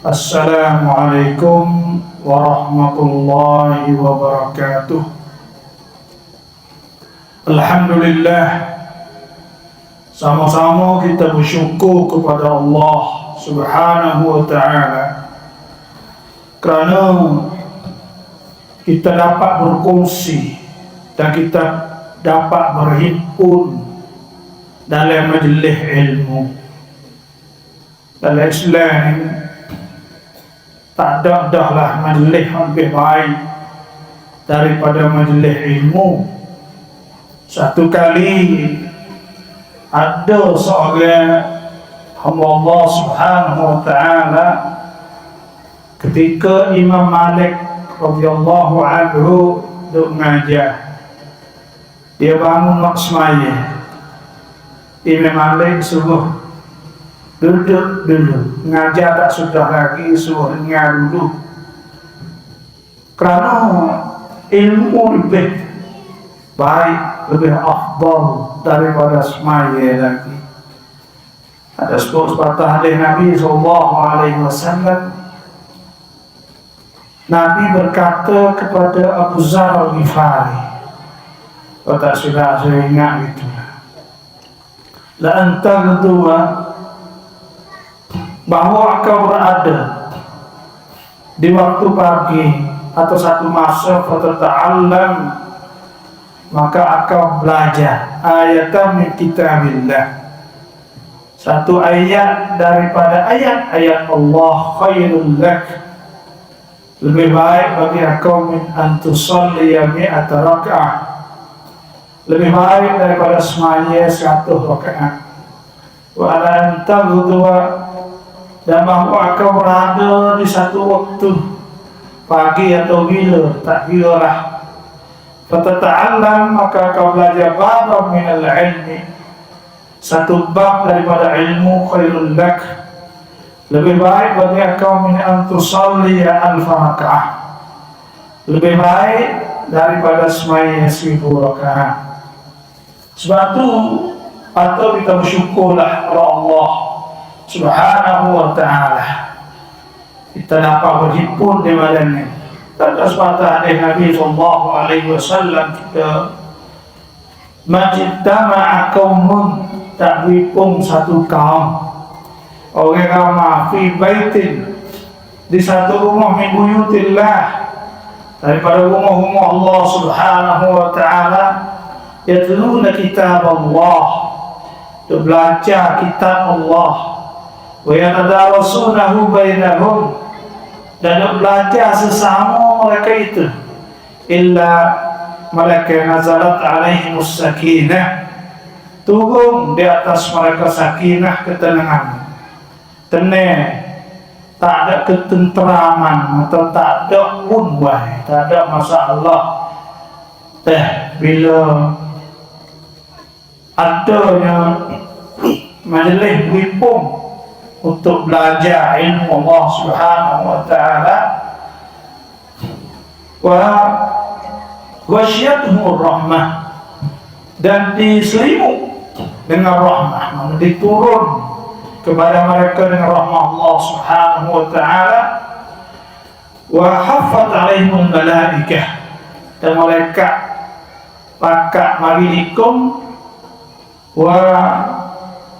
Assalamualaikum warahmatullahi wabarakatuh. Alhamdulillah, sama-sama kita bersyukur kepada Allah Subhanahu wa ta'ala kerana kita dapat berkongsi dan kita dapat berhimpun dalam majlis ilmu. Dalam Islam tak ada dah majlis lebih baik daripada majlis ilmu. Satu kali ada seorang hamba Allah Subhanahu wa ta'ala, ketika Imam Malik radhiyallahu anhu duk mengajar, dia bangun nak semaya. Imam Malik suruh duduk dulu, mengajar tak sudah lagi, suruh dengar dulu, kerana ilmu lebih baik, lebih afdal daripada semaya lagi. Ada sepatah hadis Nabi SAW. Nabi berkata kepada Abu Dzar Al-Ghifari, kalau tak sudah saya ingat gitu, la anta kedua, bahwa engkau berada di waktu pagi atau satu masa, fata'allam, maka engkau belajar ayatan min kitabillah, satu ayat daripada ayat-ayat Allah, khairul lak, lebih baik bagi engkau min antusalliya mi'ata raka'ah, lebih baik daripada semaya 100 rakaat. Wa ala antaghdwa, dan bahawa engkau berada di satu waktu pagi atau bila, tak bila lah, fatata'allam, maka kau belajar bab minal ilmi, satu bab daripada ilmu, khairul lak, lebih baik bagi engkau min antusalliya alfa raka'ah, lebih baik daripada semaya 1000 rakaat. Sebab tu patut kita bersyukurlah kepada Allah Subhanahu wa ta'ala, kita dapat berhimpun di malam ini. Ada sepatah hadis Nabi SAW, kita majtama'a qaumun, tak berhimpun satu kaum orang ramai fi baitin, di satu rumah min buyutillah, daripada rumah-rumah Allah Subhanahu wa ta'ala, yatluna kitab Allah, belajar kitab Allah, wa yatadarasunahu bainahum, dan belajar sesama mereka itu, illa malaikat nazalat alaihimus sakinah, turun di atas mereka sakinah, ketenangan, tenang, tak ada ketenteraman atau tak ada unwah, tak ada masalah. Bila adanya majlis berhimpun untuk belajar ilmu Allah Subhanahu wa ta'ala, wa ghasyiyatuhur rahmah, dan diselimut dengan rahmah, diturun kepada mereka dengan rahmah Allah Subhanahu wa ta'ala, wa haffat alaihimul malaikah, dan malaikat pakat marikum, wa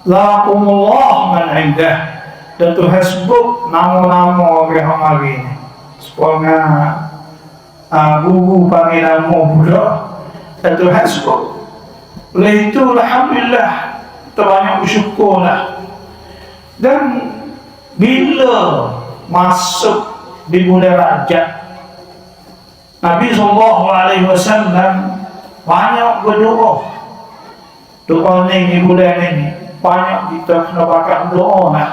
laqumullah man indah, dan Tuhan sebut nama-nama orang hari ini, supaya guru panggil nama pula, dan Tuhan sebut. Oleh itu alhamdulillah, kita banyak bersyukurlah. Dan bila masuk di bulan Rajab, Nabi SAW banyak berdoa. Doa ni di bulan ini banyak kita kena pakai doa lah.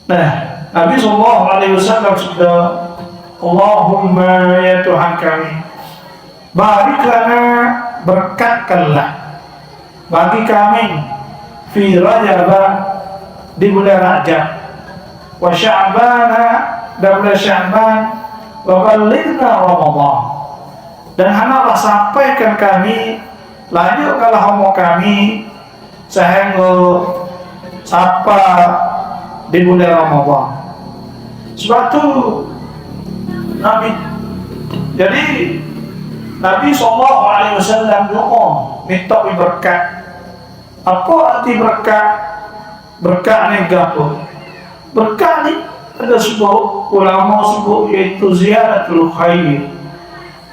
Nah, Nabi SAW sudah, Allahumma ya Tuhan kami, bariklah, berkatkanlah bagi kami fi Rajab, di bulan Rajab, wa Sya'ban, dan bulan Sya'ban, wa ballighna Ramadan, dan hendaklah sampaikan kami, lanjutkanlah hamba kami sehingga sampai di bulan Ramadan. Sebab tu Nabi, jadi Nabi SAW doa minta berkat. Apa arti berkat? Berkat ni gapo? Berkat ni ada sebuah ulama sebut iaitu ziyaratul khair,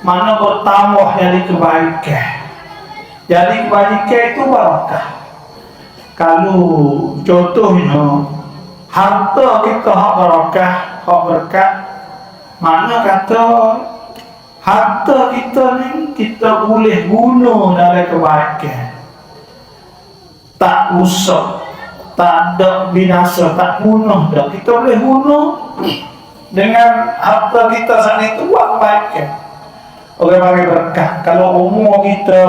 mana bertambah jadi kebaikan. Jadi kebaikan itu barakah. Kalau contohnya harta kita hak barakah, hak berkat, mana kata harta kita ni kita boleh guna dalam kebaikan, tak rusak, tak ada binasa, tak bunuh dah. Kita boleh guna dengan harta kita saat itu buat kebaikan. Orang bagi berkat. Kalau umur kita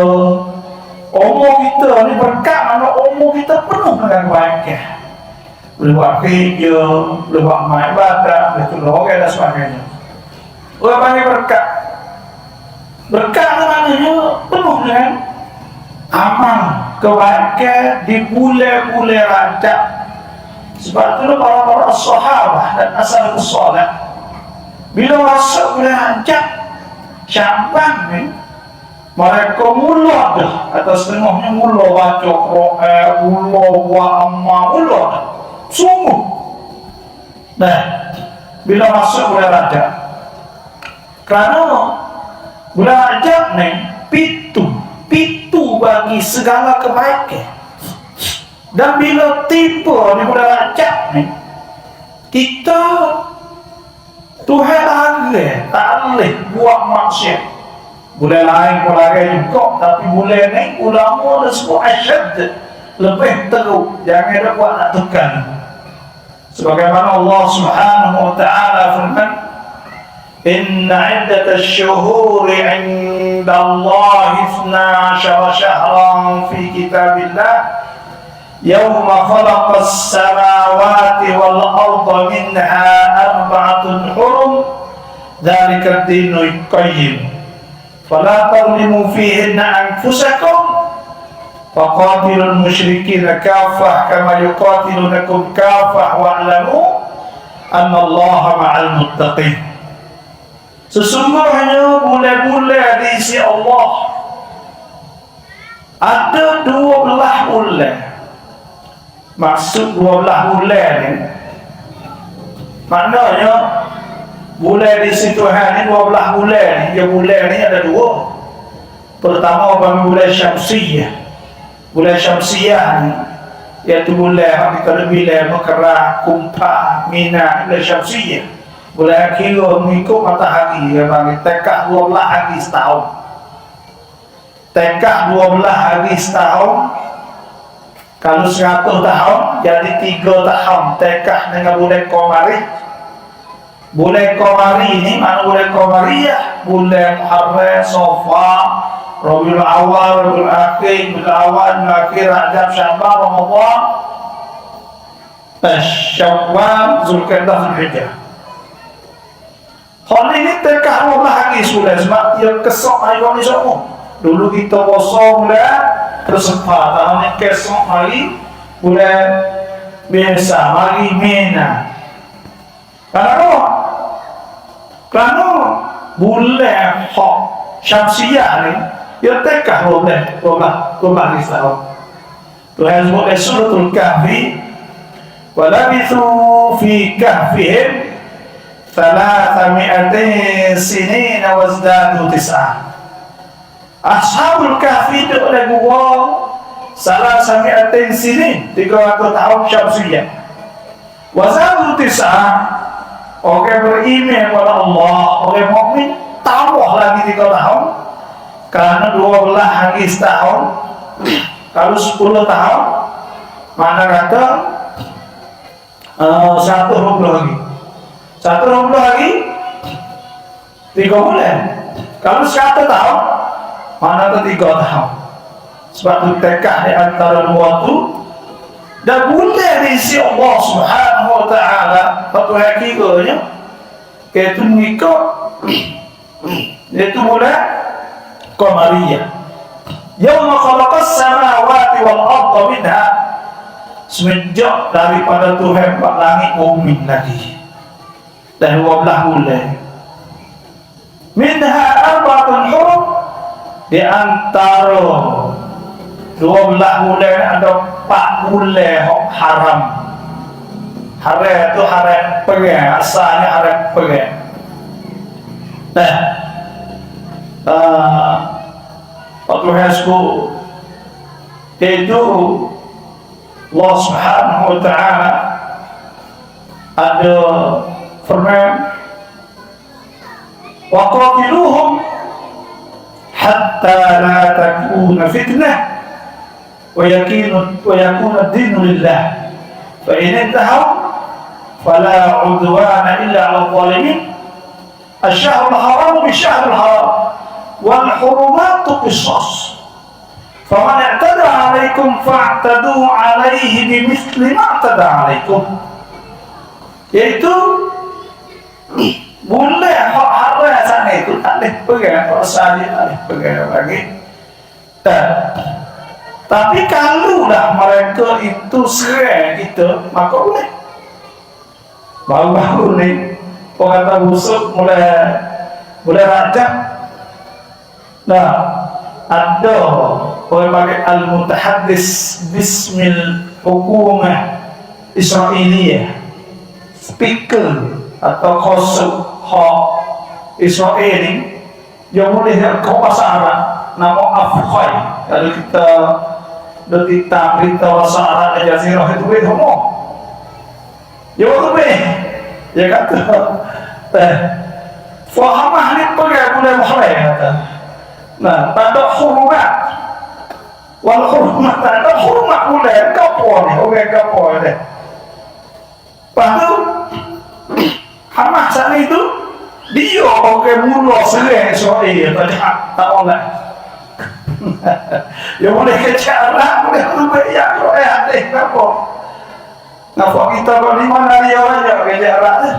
ni berkat, mana umur kita penuh dengan kebaikan. Boleh buat kerja, boleh buat main ibadah, boleh tolong orang dan sebagainya. Orang bagi berkat. Berkat ni maknanya penuh dengan amal kebaikan di bulan-bulan Rajab. Sebab tu para sahabat dan asal solat bila masuk bulan Rajab, Syaban ni, mereka mula dah atau setengahnya mula baca Quran, mula buat amal, mula dah sungguh. Nah, bila masuk bulan Rajab, kerana bulan Rajab ni pitu bagi segala kebaikan. Dan bila tiba di bulan Rajab ni, kita Tuhan larang, tak boleh buat maksiat. Bulan lain juga, tapi bulan ni ulama dah sebut asyad, lebih teruk, jangan ada buat nak tekan. Sebagaimana Allah Subhanahu wa ta'ala firman, inna iddatasy syuhuri 'inda Allahi 12 syahran fi kitabillah yawma khalaqas samawati wal arda minha arba'atun hurum dzalika ad-dinul qayyim fala tadlimu fihinna anfusakum faqatilul musyrikina kaffah kama yuqatilunakum kaffah wa'lamu anna Allaha ma'al muttaqin. Sesungguhnya bulan-bulan diisi Allah ada 12 bulan. Maksud 12 bulan ni maknanya bulan diisi Tuhan ni 12 bulan ni. Dia bulan ni ada dua. Pertama bulan Syamsiyah. Bulan Syamsiyah ni iaitu bulan yang kita bilang Mekerah, Kumpah, Mina, bulan Syamsiyah. Bulan kira mengikut matahari, dia bagi tekak 12 hari setahun. Tekak 12 hari setahun. Kalau 100 tahun, jadi 3 tahun. Tekak dengan bulan Qamari. Bulan Qamari ini, mana bulan Qamariyah? Bulan Muharram, Safar, Rabiul Awal, Rabiul Akhir, Rabiul Awal, Rabiul Akhir, Rajab, Syaban, Ramadan, Syawal, Zulqa'dah, Zulhijjah. Hal ini tekak 12 hari sudah, sebab dia kesok hari ni semua. Dulu kita puasa bulan tersempat, tahun ni kesok hari bulan biasa, hari Mina. Kenapa? Kerana bulan hak Syamsiyah ni dia tekak 12 hari setahun. Tuhan sebut dalam suratul Kahfi, walabithu fi kahfihim 300 sinin wazdadu 9. Ashabul Kahfi duduk dalam gua 300 sinin, 300 tahun Syamsiyah. Wazdadu 9, orang beriman kepada Allah, orang mukmin tambah lagi 3 tahun. Kerana 12 hari setahun. Kalau 10 tahun, mana kata 120 hari. 120 hari 3 bulan. Kalau 100 tahun, mana tu 3 tahun. Sebab tu tekak di antara dua tu. Dan bulan diisi Allah Subhanahu wa ta'ala, satu hakikatnya iaitu mengikut iaitu bulan Qamariyah. Yawma khalaqas samawati wal arda minha, semenjak daripada Tuhan buat langit bumi lagi. dan 12 bulan. Minha arba'atun hurum, di antara 12 bulan ada 4 bulan haram. Haram itu haram perang, asalnya haram perang. Nah, waktu hasbu itu Allah Subhanahu wa ta'ala ada firman, wa qatiluhum hatta la takuna fitnah wa yakuna ad-dinu lillah fa in intahaw fala 'udwana illa 'alal zalimin. Asy-syahrul haram bi-syahril haram wal hurumatu qisas faman i'tada 'alaikum fa'tadu 'alaihi bimithli ma i'tada 'alaikum. Yaitu boleh hak haram sana itu tak boleh pegang, kalau salih tak boleh pegang lagi. Tapi kalau lah mereka itu serang kita, maka boleh. Baru-baru ni orang kata busuk mulai rajak. Nah, ada orang panggil al-mutahaddis bismil hukumah Israeliyah, speaker atau khosuk hak Israel ini, dia boleh kau bahasa Arab nama Afkhai. Kalau kita berita bahasa Arab di Jazirah itu boleh ngomong, dia boleh, dia kata fahamah ni pegang boleh boleh kata. Nah, tak ada hurumat, wal hurumat tak ada hurumat boleh kapor ni, orang kapor ni. Lepas tu Hamas sana itu dia orang mula serang Israel, tak boleh. Dia boleh kecak Arab, boleh tubik yang Israel ada apa? Nampak kita kalau di mana dia banyak kecak Arab tu.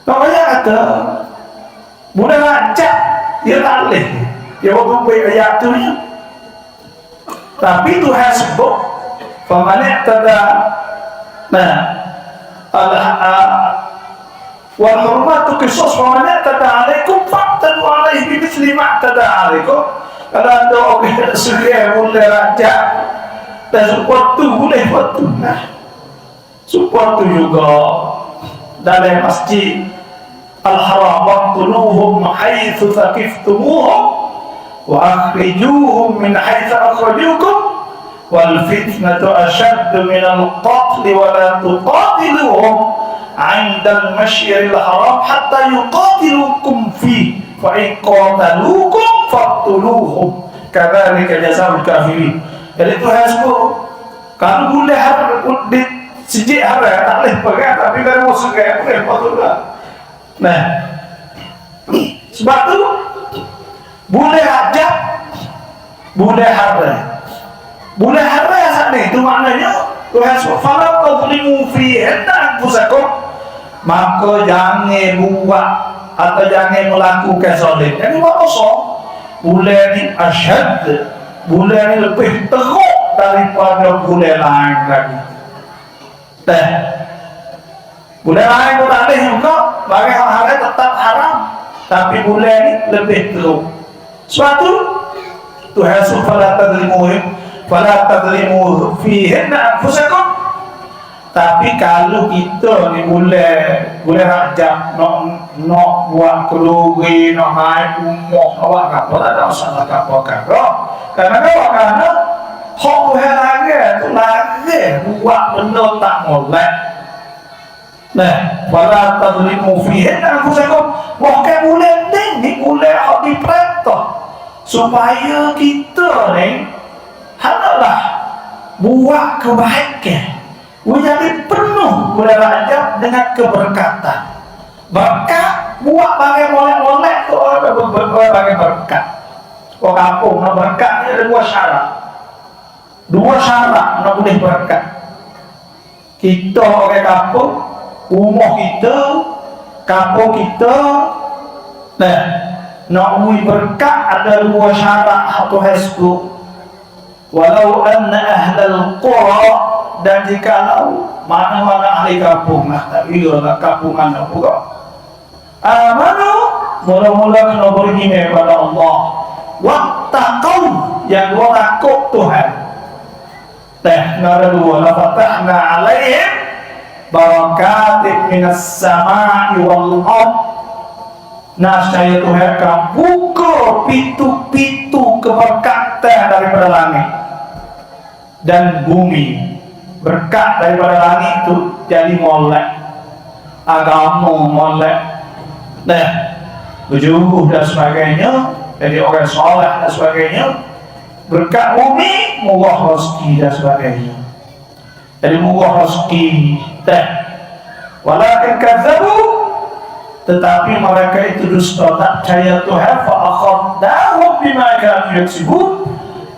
Namanya kata boleh racak, dia tak boleh. Dia boleh tubik ayat tu ni. Tapi Tuhan sebut faman i'tada, nah, wal hurmatu qisas faman i'tada 'alaikum fa'tadu 'alaihi bimithli ma i'tada 'alaikum. Kalau ada orang sedia boleh rajak dan support tu boleh buat tu. Nah, support tu juga dalam masjid Al-Haram, waqtuluhum haitsu thaqiftumuhum wa akhrijuhum min haitsu akhrajukum wal fitnatu ashaddu min al-qatl wa la tuqatiluhum 'inda al-mash'aril haram hatta yuqatilukum fi fa in qataluukum faqtuluhum kadzalika jazaa'ul kafirin. Jadi itu hasbu kalau boleh di sejak hari tak boleh pegang, tapi kalau musuh kayak boleh patutlah. Nah, sebab tu boleh ajak, boleh haram. Boleh haram sana itu maknanya Tuhan SWT tadlimu fi anfusakum, maka jangan buat atau jangan melakukan zalim. Jadi manusia boleh ni asyad, boleh ni lebih teruk daripada boleh lain lagi. Boleh lain tu tak boleh juga, bagi hal-hal tetap haram, tapi boleh ni lebih teruk. Sebab tu Tuhan SWT fala tadlimu fihinna anfusakum. Tapi kalau kita ni boleh rajak nak buat keluri, nak naik umur, awak apa tak ada masalah apa-apa. Karena hak Tuhan lagi buat benda tak molek. Nah, fala tadlimu fihinna anfusakum. Bukan boleh ni boleh hak diperintah supaya kita ni hendaklah buat kebaikan. Menjadi penuh boleh rajab dengan keberkatan. Berkat buat bagai molek-molek tu bagai berkat. Orang kampung nak berkat ni ada dua syarat. Dua syarat nak boleh berkat. Kita orang kampung, rumah kita, kampung kita, nah, nak boleh berkat ada dua syarat atau hasbu. Walau anna ahlal qura dan jikalau mana-mana ahli kampung tak kira kampungan apa amanu mula-mula kena beriman kepada Allah wattaqau yang dua takut Tuhan. Nomor dua, la fatahna alaihim barakatin minas sama'i wal ard. Nascaya Tuhan akan buka pintu-pintu keberkatan daripada langit dan bumi. Berkat daripada langit itu jadi molek, agama molek, berjumbuh dan sebagainya, jadi orang soleh dan sebagainya. Berkat bumi, murah rezeki dan sebagainya. Jadi murah rezeki. Walakin kadzabu, tetapi mereka itu dusta, tak percaya Tuhan. Fa akhadnahum bima kanu yaksibun,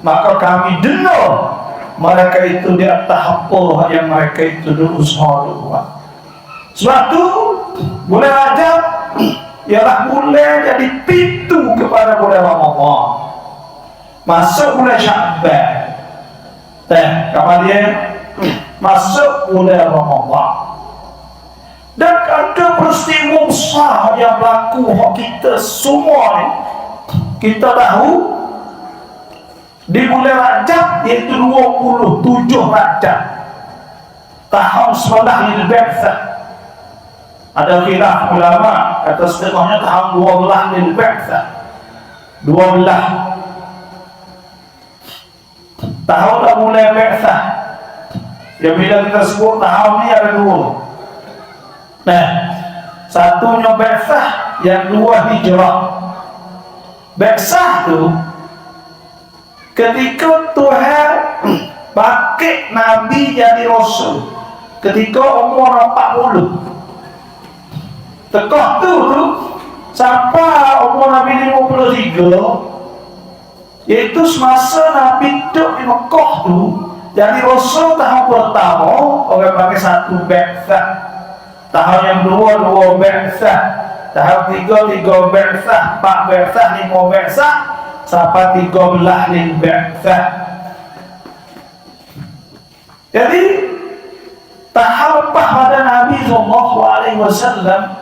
maka kami denda mereka itu di atas apa yang mereka itu berusaha buat. Sebab itu bulan Rajab ialah bulan jadi pintu kepada bulan Ramadan. Masuk bulan Sya'ban, kemudian masuk bulan Ramadan. Dan ada peristiwa besar yang berlaku kita semua ni. Kita tahu di bulan Rajab, iaitu 27 Rajab tahun 9 Hijriah. Ada khilaf ulama, kata setengahnya tahun 12 Hijriah, 12 tahun dah mulai Bi'tsah. Ya bila kita sebut tahun ni ada dua. Satunya Bi'tsah, yang dua Hijrah. Bi'tsah tu ketika Tuhan pakai Nabi jadi Rasul ketika umur 40. Tekah tu sampai umur Nabi 53, iaitu semasa Nabi hidup di Mekah tu jadi Rasul tahun pertama, orang pakai satu Bi'tsah. Tahun yang dua Bi'tsah. Tahun tiga Bi'tsah, 4 Bi'tsah, 5 Bi'tsah, sampai 13 Bi'tsah. Jadi tahun lepas pada Nabi SAW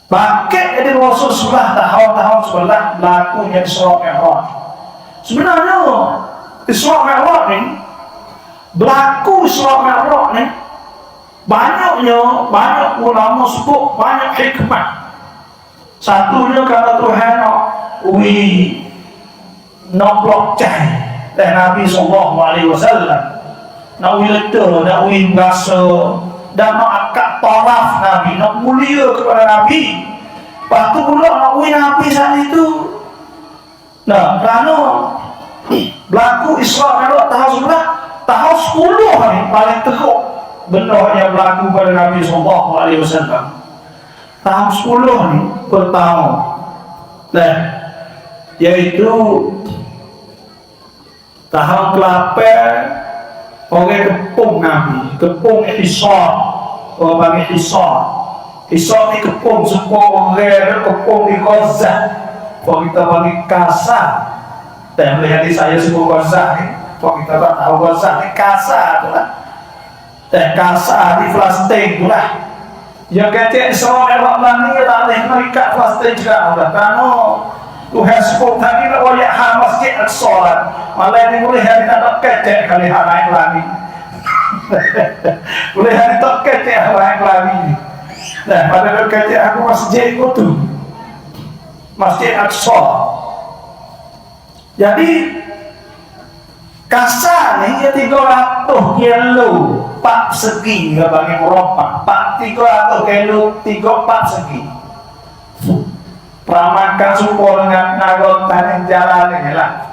pakai jadi Rasul sebelah tahun sebelah berlakunya Isra Mi'raj. Sebenarnya Isra Mi'raj ni berlaku Isra Mi'raj ni banyak ulama sebut banyak hikmah. Satunya kalau Tuhan nak blockchain dan Nabi SAW nak letak, nak berasa dan nak akad taraf Nabi, nak mulia kepada Nabi. Lepas tu pula nak Nabi saat itu. Kerana berlaku Isra Mi'raj tahun 10 ni paling teruk benda yang berlaku pada Nabi SAW. Tahun 10 ni pertama, iaitu tahun ke-8 orang kepung Nabi, kepung Hisar. Orang panggil Hisar. Hisar ni kepung semua orang, kepung di Gaza. Kalau kita panggil Gaza, dan melihat saya sebut Gaza ni, kalau kita tak tahu Gaza ni Gaza tu lah. Dan Gaza di Palestin tu lah. Yang kata Isra Mi'raj ni tak boleh mereka Palestin juga lah. Kerana Tuhan sebut tadi nak wayak hal Masjid Al-Aqsa lah. Malah ni boleh hari tak nak kecek kali hal naik lagi. Boleh hari tak kecek hal naik lagi. Nah, pada nak kecek aku masjid itu Masjid Al-Aqsa. Jadi kasar ni ya 300 kilo 4 segi ke bagi merompak 300 kilo 4 segi. Pramakan support dengan nagotan yang jalan ni lah.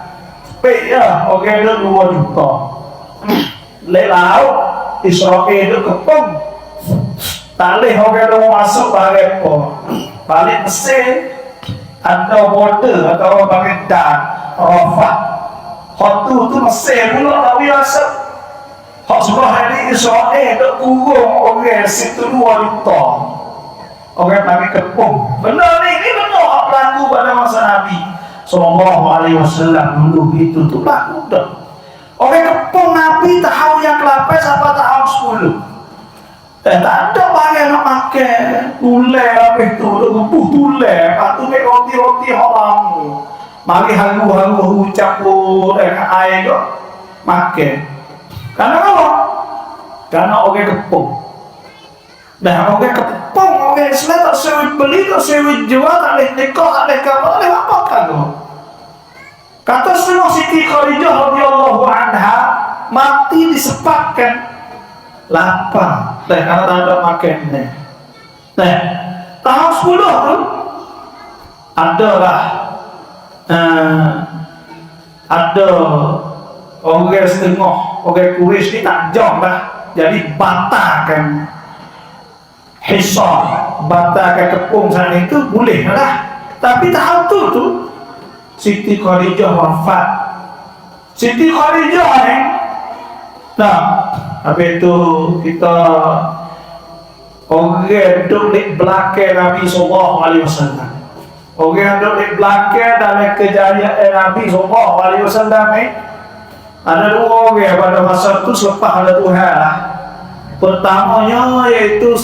Tapi ya, oke itu 2 juta. Lek laut, Israel itu kepung. Talih oke itu masuk balik apa? Balik Mesir atau border atau balik Dan Rafah. Hak tu Mesir pula tak biasa. Hak sebelah ini Israel itu kurung oke situ 2 juta. Orang panggil kepung. Benar ni, ini benar hak berlaku pada masa Nabi SAW dulu itu tu berlaku dah. Orang kepung Nabi Nabi tahun yang ke-8 sampai tahun 10. Tak ada bagai nak makan tulai habis tu, rebuh tulai, lepas tu make roti-roti haram. Mari halu-halu campur dengan air tu makan. Karena apa? Karena orang kepung. Dah orang kepung, orang Islam tak sewi beli, tak sewi jual, tak boleh nikah, tak boleh kapal, tak boleh apa-apa tu. Kata semua Siti Khadijah radhiyallahu anha mati disebabkan lapar. Karena tak ada makan ni. Tahun 10 tu adalah ada orang setengah orang Quraisy ni tak jauh lah, jadi batalkan hisar, batalkan kepung sana itu boleh lah. Tapi tahun tu Siti Khadijah wafat. Siti Khadijah ni habis tu kita orang duduk di belakang Nabi SAW. Orang duduk di belakang dalam kejayaan Nabi SAW ni ada dua orang pada masa tu selepas ada Tuhan lah. Pertamanya iaitu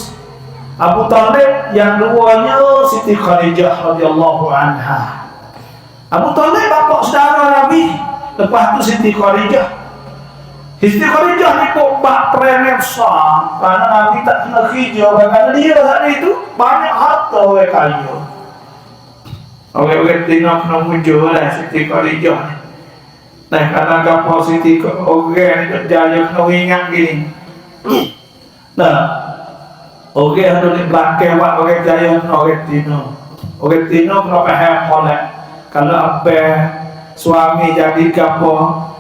Abu Talib, yang duanya Siti Khadijah radhiyallahu anha. Abu Talib bapa saudara Nabi, lepas tu Siti Khadijah. Siti Khadijah ni kok bak perangai besar karena Nabi tak kena hijau, kerana dia saat itu banyak harta orang kaya. Orang-orang Tina kena muncul lah Siti Khadijah ni. Karena kapal Siti orang ni jaya kena ingat gini. Orang ada di belakang buat orang jaya kena orang Tina. Orang Tina kena faham kolek. Kalau apa suami jadi kapal,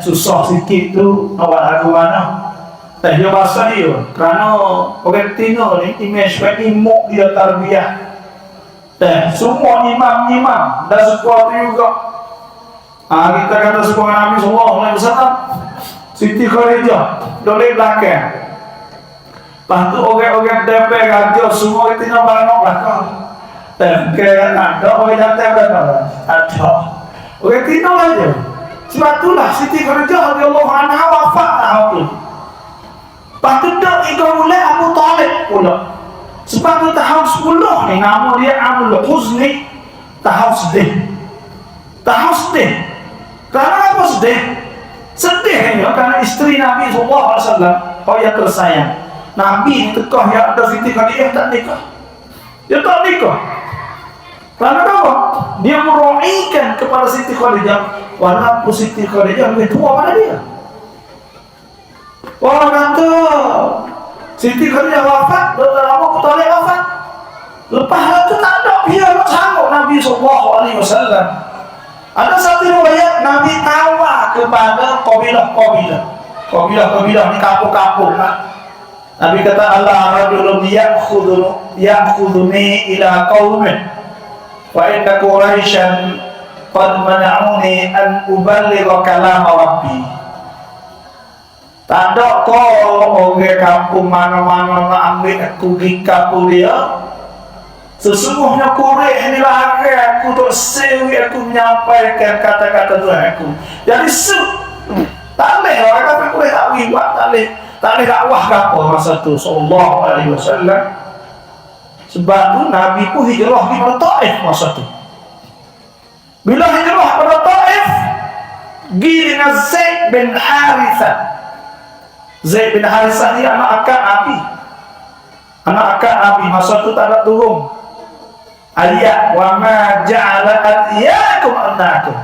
susah sikit tu awak lagu mana. Dia bahasa dia kerana orang Tina ni image imam dia tarbiyah. Semua imam-imam dah seperti juga. Kita kata sebuah Nabi SAW, Siti Khadijah doleh belakang. Lepas tu orang-orang dempel raja semua kita nak barang belakang. Dempel ada orang jantan berapa? Ada. Orang Tina aja. Sebab itulah Siti Khadijah radhiyallahu anha wafat tahun tu. Lepas tu dah 3 bulan Abu Talib pula. Sebab tu tahun 10 ni nama dia Amul Huzni, tahun sedih. Tahun sedih. Kerana apa sedih? Sedihnya kerana isteri Nabi SAW kau yang tersayang. Nabi tekah yang ada Siti Khadijah tak nikah. Dia tak nikah. Kerana apa? Dia meroikan kepada Siti Khadijah, walaupun Siti Khadijah lebih tua pada dia. Orang kata Siti Khadijah wafat, lama Abu Talib wafat. Lepas itu tak ada dia nak sanggup Nabi SAW. Ada satu riwayat Nabi tawar kepada kabilah-kabilah. Kabilah-kabilah ni kampung-kampung lah. Nabi kata Allah rajulun ya'khuduni ila qaumin wa inna Quraisyan qad mana'uni an uballigha kalam Rabbi. Tak ada kau orang kampung mana-mana nak ambil aku di kampung dia. Sesungguhnya Quraisy ni larang aku untuk sewi aku menyampaikan kata-kata Tuhan aku. Jadi tak boleh orang kata Quraisy tak wibat, tak boleh dakwah ke apa masa tu sallallahu alaihi wasallam. Sebab tu Nabi pun hijrah di Taif masa tu. Bila hijrah pada Taif, pergi dengan Zaid bin Harithah. Zaid bin Harithah ni anak akak Nabi. Anak akak Nabi masa tu tak ada turun ayat wa ma ja'ala adiyakum annakum.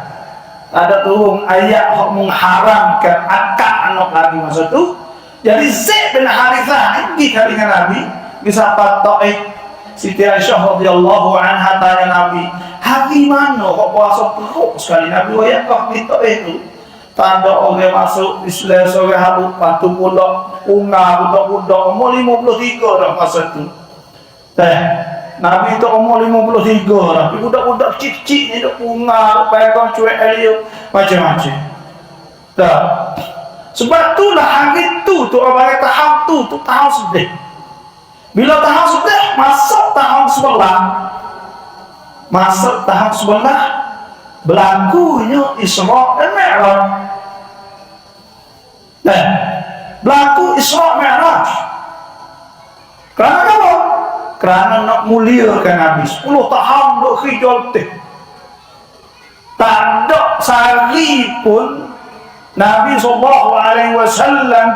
Ada turun ayat yang mengharamkan akak anak Nabi masa tu. Jadi Zaid bin Harithah ni pergi dengan Nabi di sahabat Taif. Siti Aisyah radhiyallahu anha tanya Nabi, hari mana kau puasa perut sekali? Nabi ayat kau di Taif tu tanda orang masuk Islam seorang habuk patu pula ungar budak-budak umur 53 dah masa tu. Nabi tu umur 53 dah. Tapi budak-budak kecil-kecil ni duk ungar, pegang cuek air macam-macam. Dah. Sebab itulah hari tu orang tahun tu tahun sedih. Bila tahun sedih masuk tahun sebelah. Masuk tahun sebelah berlakunya Isra dan Mi'raj. Nah, berlaku Isra Mi'raj. Kerana apa? Kerana nak muliakan Nabi 10 tahun duk hijau teh. Tak ada sehari pun Nabi SAW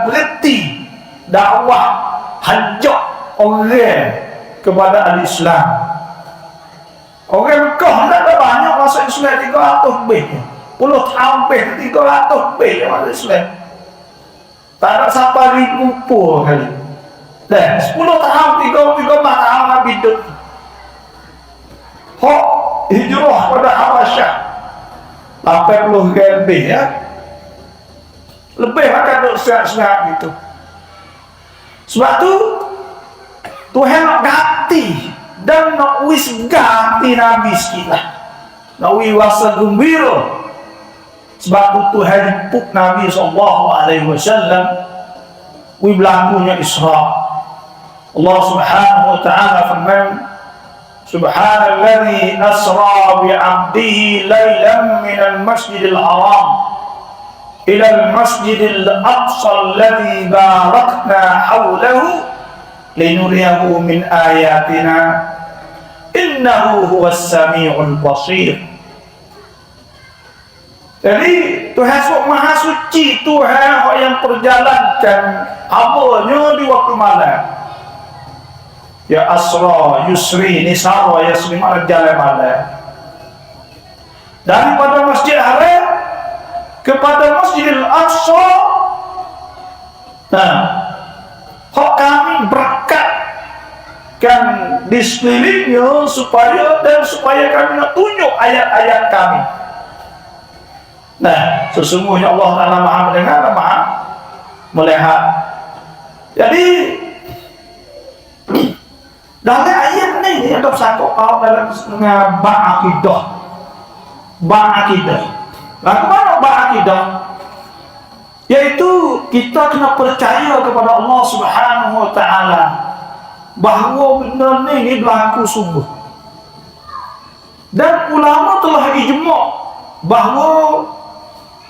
berhenti dakwah hajat orang kepada al-Islam. Orang Mekah tak ada banyak masuk Islam 300 lebih. 10 tahun lebih 300 lebih masuk Islam. Tak ada sampai 1000 pun kali. Dan 10 tahun 3 tahun Nabi hidup. Hak hijrah pada Habasyah 80 lebih ya. Lebih akan duk sehat-sehat gitu. Sebab tu Tuhan nak ganti dan nak wis ganti Nabi sikit lah. Nak wis wasa gembira. Sebab tu Tuhan puk Nabi SAW wis berlakunya Isra. Allah Subhanahu wa ta'ala firman, Subhanalladzi asra bi'abdihi laylan minal masjidil haram ila al-masjidil aqsa alladzi barakna hawlahu linuriyahu min ayatina innahu huwas sami'ul basir. Jadi Tuhan SWT Maha Suci, Tuhan yang perjalankan hamba-Nya di waktu malam. Ya asra yusri nisara yasri malam jalan malam. Daripada Masjid Haram kepada Masjidil Aqsa. Nah, hak kami berkatkan di sekelilingnya supaya kami nak tunjuk ayat-ayat kami. Nah, sesungguhnya Allah Ta'ala Maha mendengar dan Maha melihat. Jadi dalam ayat ni ada sangkut paut dalam ba'akidah. Lalu mana ba'akidah? Yaitu kita kena percaya kepada Allah Subhanahu wa ta'ala bahawa benda ni berlaku sungguh. Dan ulama telah ijma' bahawa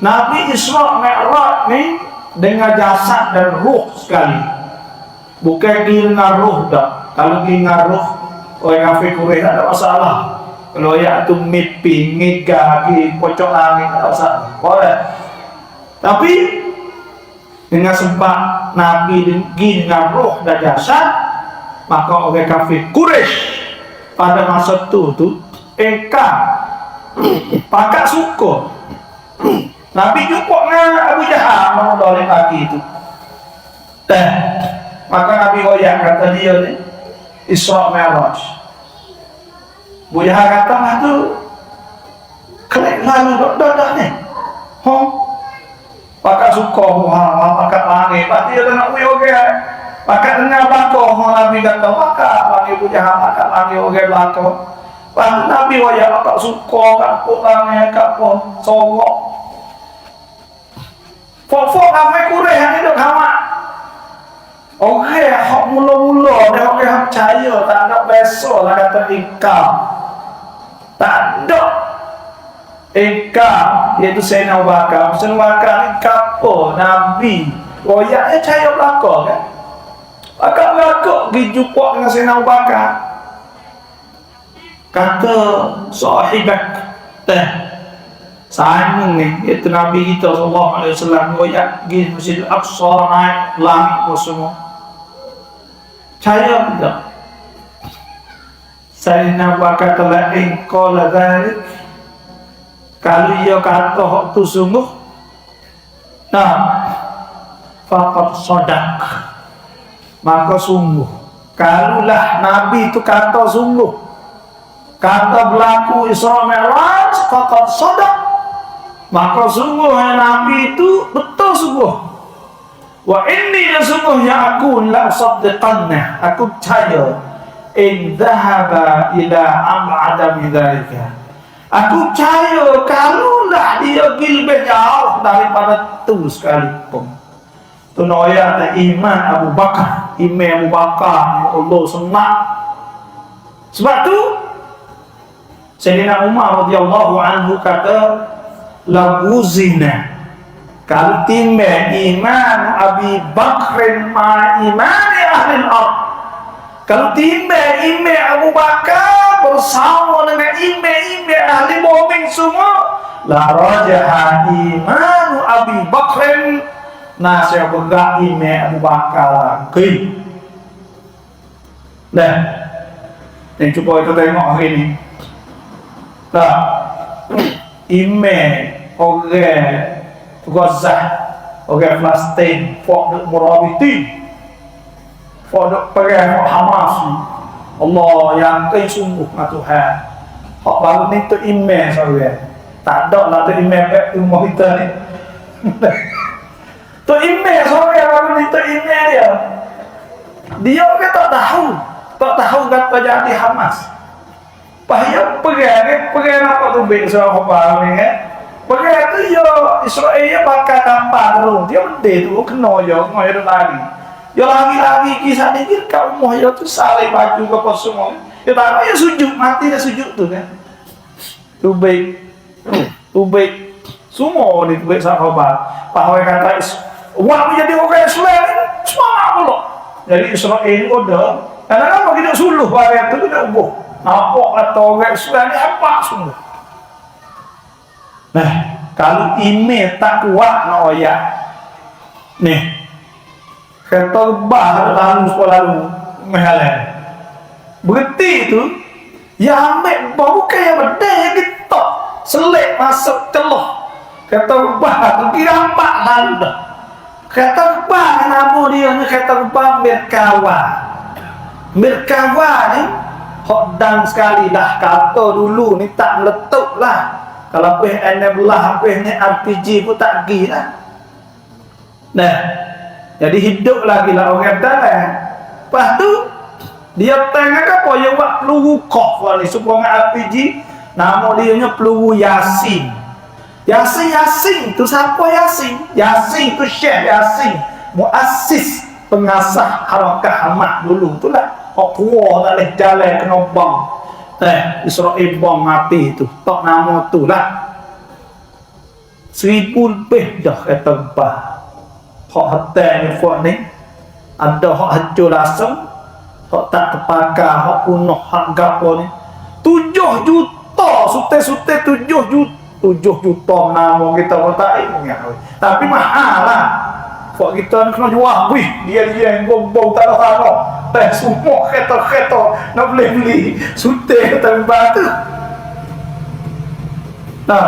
Nabi Isra Mi'raj ni dengan jasad dan ruh sekali. Bukan dengan ruh dah. Kalau dengan ruh orang kafir Quraisy tak ada masalah. Kalau ayat tu mimpi, ngigah, pocok langit tak ada masalah. Boleh. Tapi dengan sebab Nabi dengan roh dan jasad, maka orang kafir Quraisy pada masa tu engkau pakat suka. Nabi jumpa dengan Abu Jahal mau doleh kaki itu. Maka Nabi goyang kata dia ni Isra Mi'raj. Abu Jahal kata lah tu kelek lalu dok ni. Pakat suka pakat langit. Pasti dia nak uyo ke. Pakat dengar belakang Nabi kata pakat langit Abu Jahal pakat langit orang belakang. Pas Nabi waya pakat suka kapuk langit kapuk sorok. Fok-fok ramai kureh yang hidup hamak. Orang yang mula-mula dia orang yang percaya tak ada besok lah kata engkau. Tak ada engkau iaitu Sayyidina Abu Bakar. Sayyidina Abu Bakar ni kapur Nabi. Royaknya percaya belakang kan. Bakar belakang pergi jumpa dengan Sayyidina Abu Bakar. Kata sahibat Simon ni, iaitu Nabi kita SAW royak pergi Masjid Al-Aqsa naik langit semua. Percaya tidak? Sayyidina Abu Bakar telah engkau lah dhalik. Kalau ia kata hak tu sungguh, nah faqad sadaq, maka sungguh. Kalulah Nabi itu kata sungguh, kata berlaku Isra Mi'raj, faqad sadaq, maka sungguh Nabi itu betul sungguh. Wa inni sesungguhnya aku la usaddiqanna, aku percaya in dhahaba ila am'ada min dzalika. Aku percaya kalaulah dia pergi lebih jauh daripada itu sekalipun. Tu noya ada iman Abu Bakar, iman Abu Bakar Allah senang. Sebab tu Sayyidina Umar radhiyallahu anhu kata la wuzina, Kalau timbang iman Abi Bakrin ma imani ahli al-ard, kalau timbang iman Abu Bakar bersama dengan iman ahli bumi semua, la rajaha iman Abi Bakrin, nah saya pegang iman Abu Bakar lagi. Nah, yang cuba kita tengok hari ini. Nah, iman orang Gaza, orang Palestin, fok duk Murabiti, fok duk perang Hamas ni. Allah yang sungguh dengan Tuhan. Hak baru ni tu iman saya. Tak ada lah tu iman baik rumah kita ni. Tu iman saya baru ni tu iman dia. Dia ke tak tahu kata jadi Hamas. Pahaya perang apa tu baik seorang apa ni kan? Perang tu ya Israel bakal dapat terus. Dia benda tu kena ya lari. Ya lagi kisah ni kau mau ya tu saling baju ke apa semua. Ya tak ya sujud mati dah sujud tu kan. Tu baik semua ni tu baik sahabat. Pahaya kata wah menjadi orang Islam semangat pula. Jadi Israel ni ada. Kadang-kadang kita suluh barang tu tidak ubuh. Nampak atau orang Islam ni apa semua. Nah, kalau email tak kuat nak oyak. Nih. Kata bah lalu sekolah lalu mahalan. Berhenti tu yang ambil bukan yang benda yang kita selek masuk celah. Kata bah tu kira empat landa. Kata bah nama dia ni kata bah Merkawa ni hok dan sekali dah kata dulu ni tak meletup lah. Kalau peh enablah peh ni RPG pun tak pergi lah. Nah, jadi hidup lagi lah orang dalam. Lepas tu dia tengah apa yang buat peluru kok ni supaya RPG, nama dia nya peluru Yasin. Yasin tu siapa Yasin? Yasin tu Syekh Yasin, muassis pengasas harakat Hamas dulu tu lah. Hak tua tak boleh jalan kena bom. Israel bom mati tu. Tak nama tu lah. 1000 lebih dah kata bah. Hak hotel ni buat ni. Ada hak hancur langsung. Hak tak terpakai. Hak punuh. Hak gapo ni. 7 juta. Sute-sute 7 juta. 7 juta nama kita pun tak ingat. Tapi mahal lah. Hak kita ni kena jual. Wih, dia yang bom tak ada. Semua kereta nak beli sute kata batu. Nah,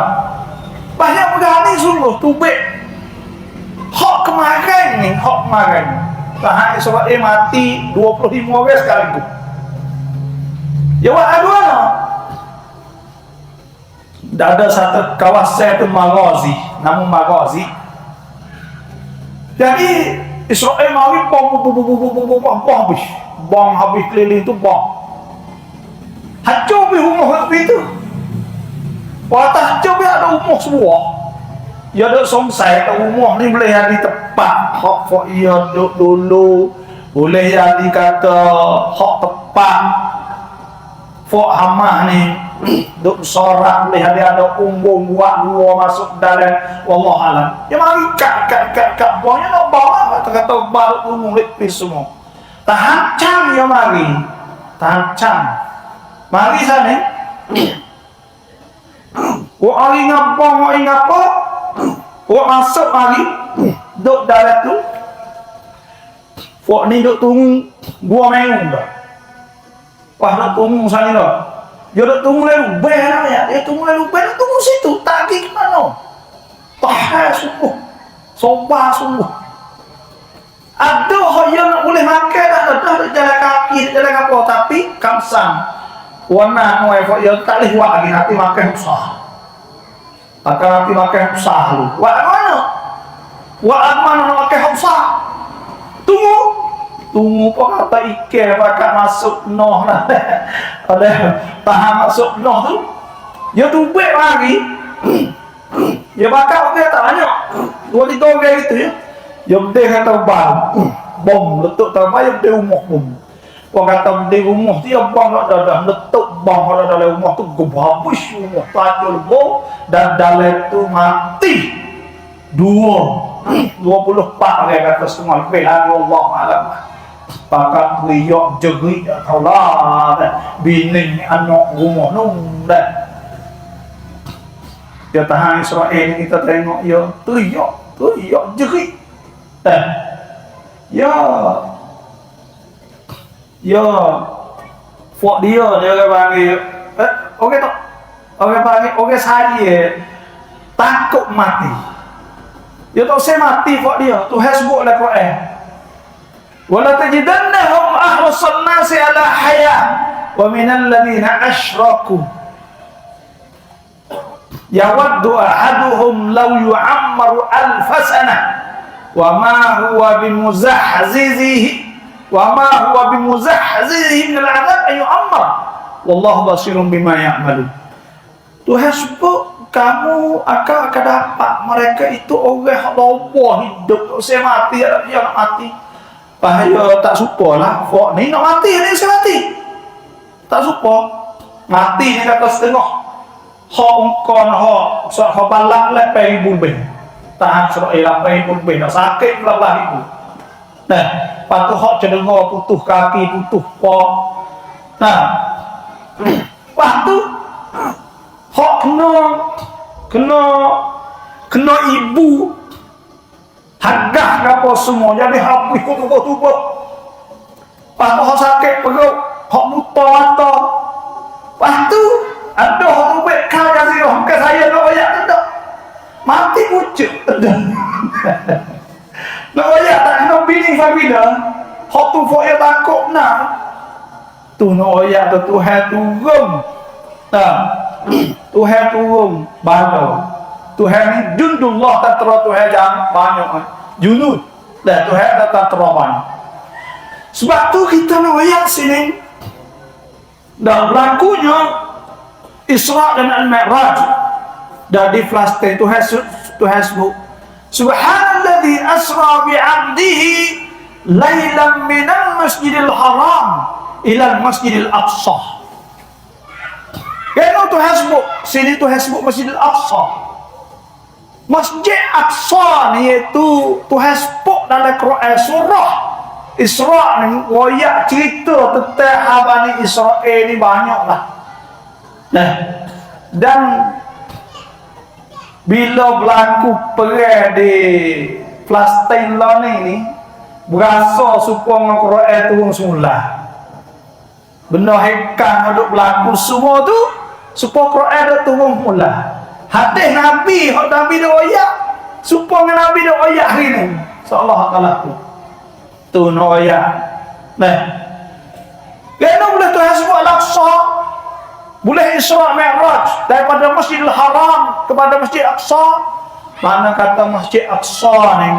banyak berani sungguh tubik. Hak kemarin. Tahan sebab mati 25 orang sekaligus. Jawab aduana. Ada satu kawasan tu Maghazi, nama Maghazi. Jadi Israel mari bom habis keliling tu bom. Hancur habis rumah itu. Atas hancur habis ada rumah semua. Ya ada songsai kat rumah ni boleh jadi tepat hak ia duduk dulu. Boleh jadi kata hak tepat Fok Hamas ni duk sorak boleh ada umbung buat dua masuk dalam wallah alam. Ya mari kat buahnya nak bawa kata baru umum lepis semua. Tahan cam ya mari. Tahan cam. Mari sana. Wak ari ngapong wak ngapo? Wak masuk mari duk dalam tu. Fok ni duk tunggu 2 minggu dah. Wah nak tunggu sana dah. Dia nak tunggu lalu bayar ya. Dia tunggu lalu bayar tunggu situ. Tak pergi ke mana. Tahan sungguh. Sobat sungguh. Ada yang nak boleh makan ada jalan kaki, jalan apa tapi kamsam. Warna no effort yang tak boleh buat lagi nanti makan susah. Akan nanti makan susah lu. Buat mana? Buat mana nak makan susah? Tunggu apa kata ikan pakai masuk noh lah. Ada tahan masuk noh tu. Dia tubik lagi. Dia bakar dia tak banyak. 2-3 orang gitu ya. Dia berdeh kata bom letup tak payah berdeh rumah bom. Orang kata berdeh rumah dia bom dah letup bom kalau dalam rumah tu habis rumah tajul bom dan dalam tu mati. 24 dia kata semua lebih lagi Allah malam pakat riak jerit taulah bini anak rumah nung dah dia tahan Israel kita tengok ya teriak jerit ya fuak dia panggil okey tak okey saya takut mati dia tak saya mati fuak dia Tuhan sebut dalam Quran wala tajidannahum ahrasan nasi ala haya wa minal ladina asyraku yawaddu ahaduhum law yu'ammaru alfasana wa ma huwa bimuzahzizihi min al'adab ay yu'ammar wallahu basirun bima ya'malun. Tuhan sebut kamu akan dapat mereka itu orang loboh hidup saya mati dia nak mati bahaya tak supalah fok ni nak mati ni saya mati tak supa mati ni kata setengah hak ungkon hak balak lepai bulbin tahan suruh lepai bulbin nak sakit belah itu nah patuh hak cendengar putuh kaki putuh pok nah patuh hak kena ibu hagah apa semua jadi habis kau tubuh patuh hak sakit perut hak buta mata patuh ada hak tubik kau kasih roh ke saya nak ayat tak mati pucuk nak ayat tak kena bini sabila hak tu fok ya takut nak tu nak ayat tu Tuhan turun Tuhan turun banyak Tuhan ni jundullah tak terus Tuhan jangan banyak junud dan Tuhan tak terus banyak sebab tu kita nak ayat sini dan berlakunya Isra dan Al-Mi'raj dan di Palestin Tuhan sebut Subhanalladzi asra bi'abdihi lailan minal masjidil haram ilal masjidil aqsa. Kenapa Tuhan sebut sini Tuhan sebut Masjidil Aqsa. Masjid Aqsa ni iaitu Tuhan sebut dalam Quran surah Isra ni royak cerita tentang Bani Israel ni banyaklah. Nah, dan bila berlaku perang di Palestin lah ni berasa supaya Quran turun semula. Benar hekang duk berlaku semua tu supaya Quran dah turun mula. Hadis Nabi, hak Nabi dah royak supaya Nabi dah royak hari ni. Insyaallah taala tu royak. Nah. Kena boleh Tuhan sebut Al-Aqsa. Boleh Isra Mi'raj daripada Masjidil Haram kepada Masjid Aqsa. Mana kata Masjid Aqsa ni?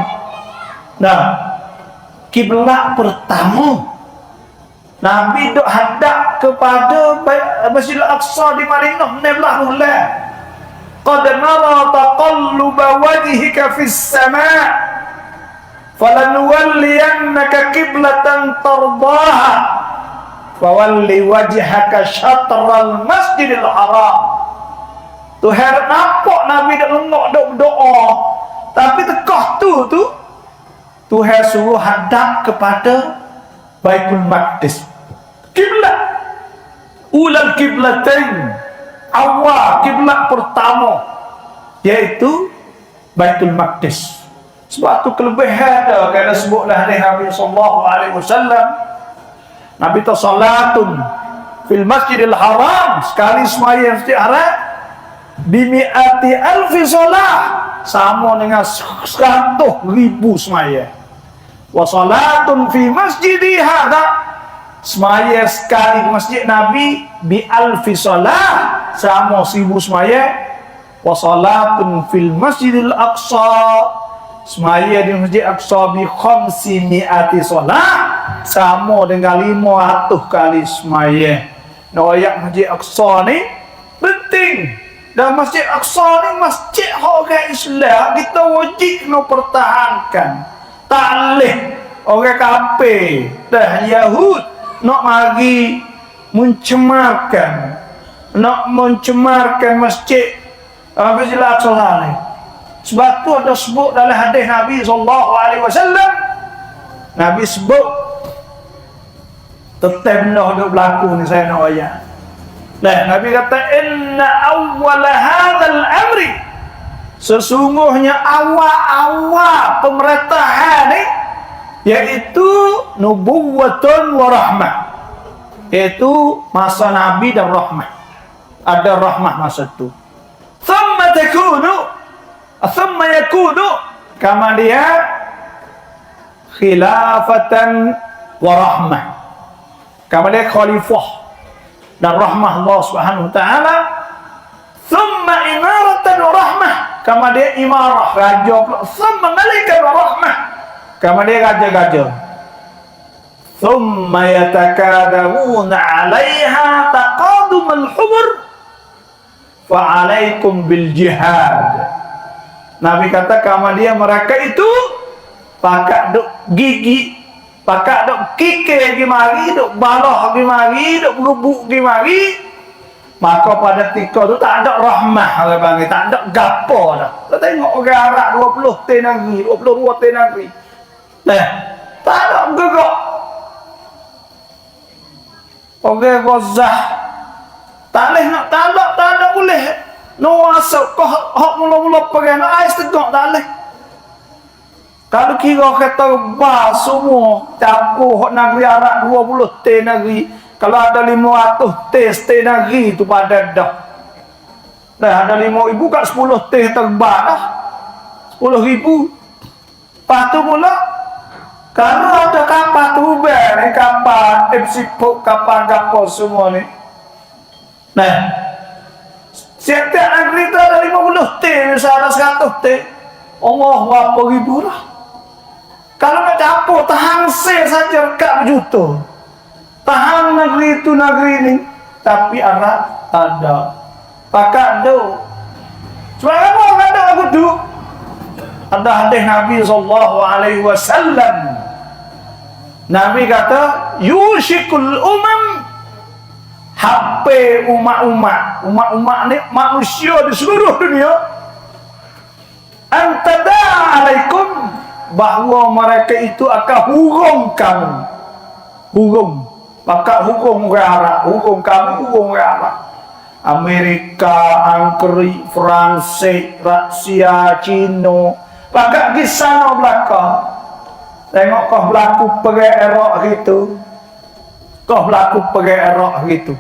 Nah, kiblat pertama Nabi dok hadap kepada Masjidil Aqsa di Madinah belah mula. Qad nara taqalluba wajhika fis sama' falanuwalliyannaka qiblatan tardaha fawalli wajhaka syatral Masjidil Haram. Tuhan nampak Nabi dak lengok dok berdoa tapi tekah tu Tuhan suruh hadap kepada Baitul Maqdis. Kiblat ulal kiblatain awal kiblat pertama iaitu Baitul Maqdis. Sebab tu kelebihan dia kena sebutlah Nabi sallallahu alaihi wasallam Nabi ta salatun fil Masjidil Haram sekali sembahyang Masjid Haram bimi'ati alfi solah sama dengan 100,000 sembahyang. Wa salatun fi masjidi hadha semaya sekali di masjid Nabi bi alfi salah sama 1000 semaya. Wa salatun fil Masjidil Aqsa semaya di Masjid Aqsa bi khamsi mi'ati salah sama dengan 500 kali semaya. Ayat Masjid Aqsa ni penting. Dan Masjid Aqsa ni masjid orang Islam kita wajib nak pertahankan. Tak boleh orang kafir dah Yahud nak mari mencemarkan masjid Masjidil Aqsa ni. Sebab tu ada sebut dalam hadis Nabi SAW. Nabi sebut tetap benda duk berlaku ni saya nak ayat. Nah, Nabi kata inna awwala hadzal amri, sesungguhnya awal-awal pemerintahan ni yaitu nubuwwatun wa rahmah, yaitu masa Nabi dan rahmah. Ada rahmah masa itu. Thumma yakunu kama dia khilafatan wa rahmah, kama dia khalifah dan rahmah Allah Subhanahu wa taala. Thumma imaratan wa rahmah, kama dia imarah raja. Thumma malikan wa rahmah, kama dia raja-raja. Thumma yatakadamuna 'alaiha taqadum al-humur fa 'alaikum bil jihad. Nabi kata kama dia mereka itu pakak duk gigi, pakak duk kike gimari, duk balah gimari, duk berubuk gimari, maka pada ketika tu tak ada rahmah orang panggil, tak ada gapo dah. Kita tengok orang Arab 20 tahun negeri, 22 tahun negeri. Nah, tak ada gerak. Orang Gaza tak ada boleh. No asal kau hak mula-mula pergi nak ais tegak tak boleh. Kalau kira kata bah semua campur hak negeri Arab 20 tahun negeri, kalau ada 500 test negeri tu pada dah. Dah ada 5,000 kat 10 teh terbang dah. 10,000. Lepas tu pula kalau ada kapal tu ber, kapal Epsipok, kapal semua ni. Nah, setiap negeri tu ada 50 teh, misalnya 100 teh. Allah berapa ribu lah. Kalau nak campur tahan sel saja kat berjuta. Tahan negeri itu negeri ni, tapi Arab tak ada. Pakat do. Sebab apa orang ada aku tu? Ada hadis Nabi SAW. Nabi kata, yushikul hape umat ni manusia di seluruh dunia antada alaikum, bahawa mereka itu akan hurung kamu. Hurung. Maka hurung orang Arab, hurung kamu, hurung orang Arab. Amerika, Angkri, Fransis, Rusia, Cina. Maka di sana belakang. Tengok kau berlaku pergi Iraq gitu. Kau berlaku pergi Iraq gitu.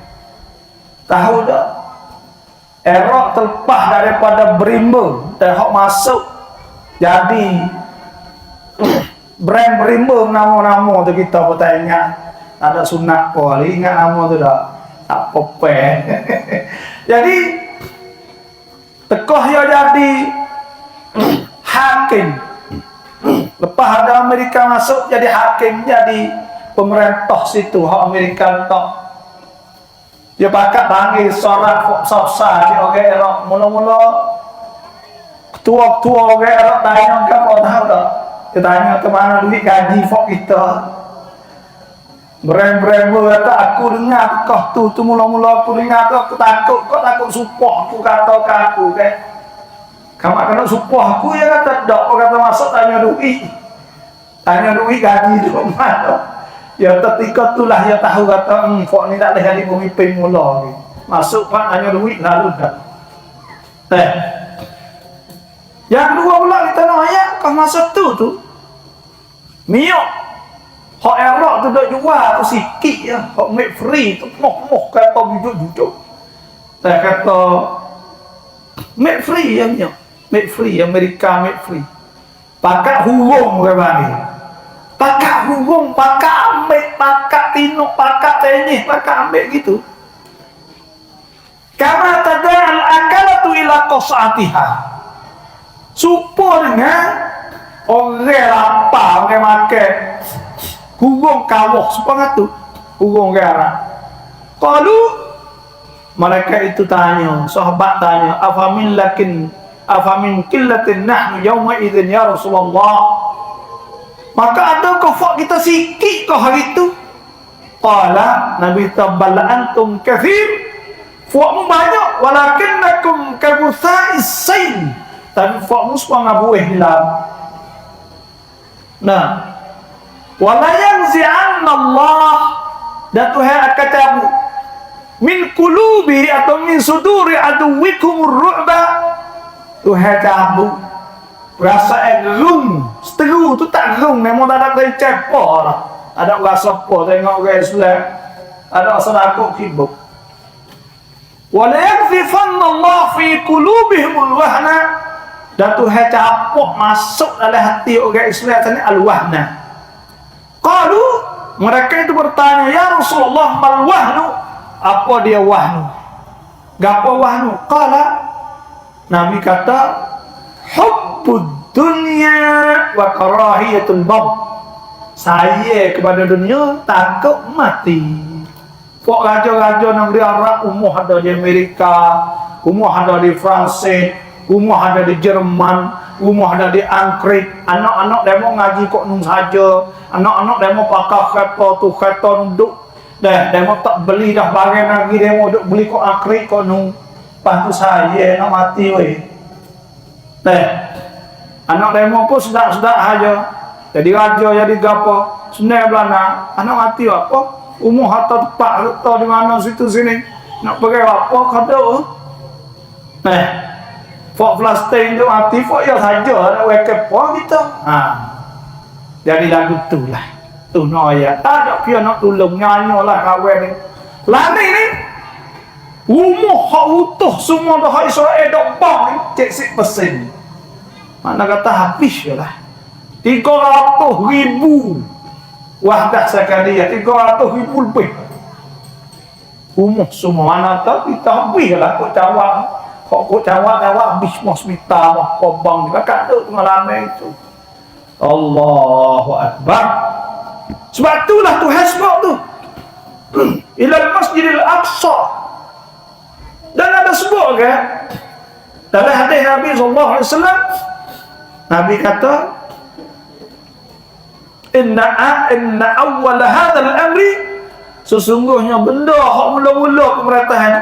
Tahu tak? Iraq terlepas daripada Brimber. Tengok masuk. Jadi brand Brimber nama-nama tu kita pun tak ingat. Ada sunat pun. Ingat nama tu tak? Tak apa-apa. Jadi tekoh yang jadi hakim. Lepas ada Amerika masuk jadi hakim, jadi pemerintah situ, hak Amerika tak. Dia pakat panggil sorak sosah di orang Iraq. Mula-mula ketua-ketua orang Iraq tanya ke apa tahu tak? Dia tanya ke mana duit gaji fok kita. Brand-brand berkata aku dengar kau tu mula-mula aku dengar tu aku takut, kau takut supah aku kata ke aku kan. Kamu kena supah aku, ya kata tak, kau kata masuk tanya duit gaji tu mana. Ya ketika itulah dia tahu kata fok ni tak boleh jadi pemimpin mula ni. Masuk pak tanya duit lalu dah. Yang dua pula kita nak ayat kau masa tu miok hak Iraq tu dak jual tu sikit ya, hak make free tu moh kata duduk. Saya kata make free yang miok, make free Amerika make free. Pakat hurung ke bani. Pakat hurung, pakat ambil, pakat tinuk, pakat tenis, pakat ambil gitu. Kama tada'al akalatu ila qas'atiha. Supaya dengan orang lapar, orang makan hurung kawah supaya tu hurung orang. Kalau mereka itu tanya, sahabat tanya, afamin killatin nahnu yawma idzin ya Rasulullah. Maka ada kau kita sikit kau hari itu. Qala Nabi tabbal antum kathir. Fuakmu banyak walakinnakum kabusa'is sain. Tapi fok semua ngabuih hilang. Nah, wala yanzi'anna Allah, dan Tuhan akan cabut min qulubi atau min suduri aduwikum ru'ba. Tuhan cabut rasa gerung, seteru tu tak gerung, memang tak ada kaya cepo lah. Ada rasa apa tengok orang Islam, ada sedekah hibuk. Wala yakzifanna Allah fi qulubihimul wahna, dan Tuhan capuk masuk dalam hati orang Islam tadi al-wahna. Qalu, mereka itu bertanya, ya Rasulullah, mal wahnu, apa dia wahnu? Gapo wahnu? Qala, Nabi kata, hubbud dunya wa karahiyatul maut. Saya kepada dunia, takut mati. Pok raja-raja negeri Arab, umuh ada di Amerika, umuh ada di Prancis, umuh ada di Jerman, umuh ada di Angkrik. Anak-anak demo ngaji kok nung saja, anak-anak demo pakai kereta tu kereta duduk dah, demo tak beli dah barang lagi, demo duduk beli kok Angkrik kok nung. Lepas tu saya nak mati weh. Dah, anak demo pun sedap-sedap aja. Jadi raja jadi gapo, senang belana, anak mati apa? Umur harta tepat harta di mana situ sini. Nak pergi apa kata? Fok Palestin tu mati, fok ya saja nak wake apa kita. Jadi lagu tu lah. Tu noya. Tak ada pia nak tolong nyanyi lah kawan ni. Lani ni umur hak utuh semua dah Israel dak bang ni cek sik persen. Mana kata habis je lah. 300,000 wahdah Sakariyah, 300,000 lebih. Umur semua mana tahu kita habis lah kok cawak. Kok cawak habis hospital, mah kobang ni kakak tu malam itu. Allahu Akbar. Sebab itulah Tuhan sebut tu. Ilal Masjidil Aqsa. Dan ada sebut kan? Dalam hadis Nabi SAW, Nabi kata, Inna awwal hadzal amri, sesungguhnya benda hak mula-mula pemerintahan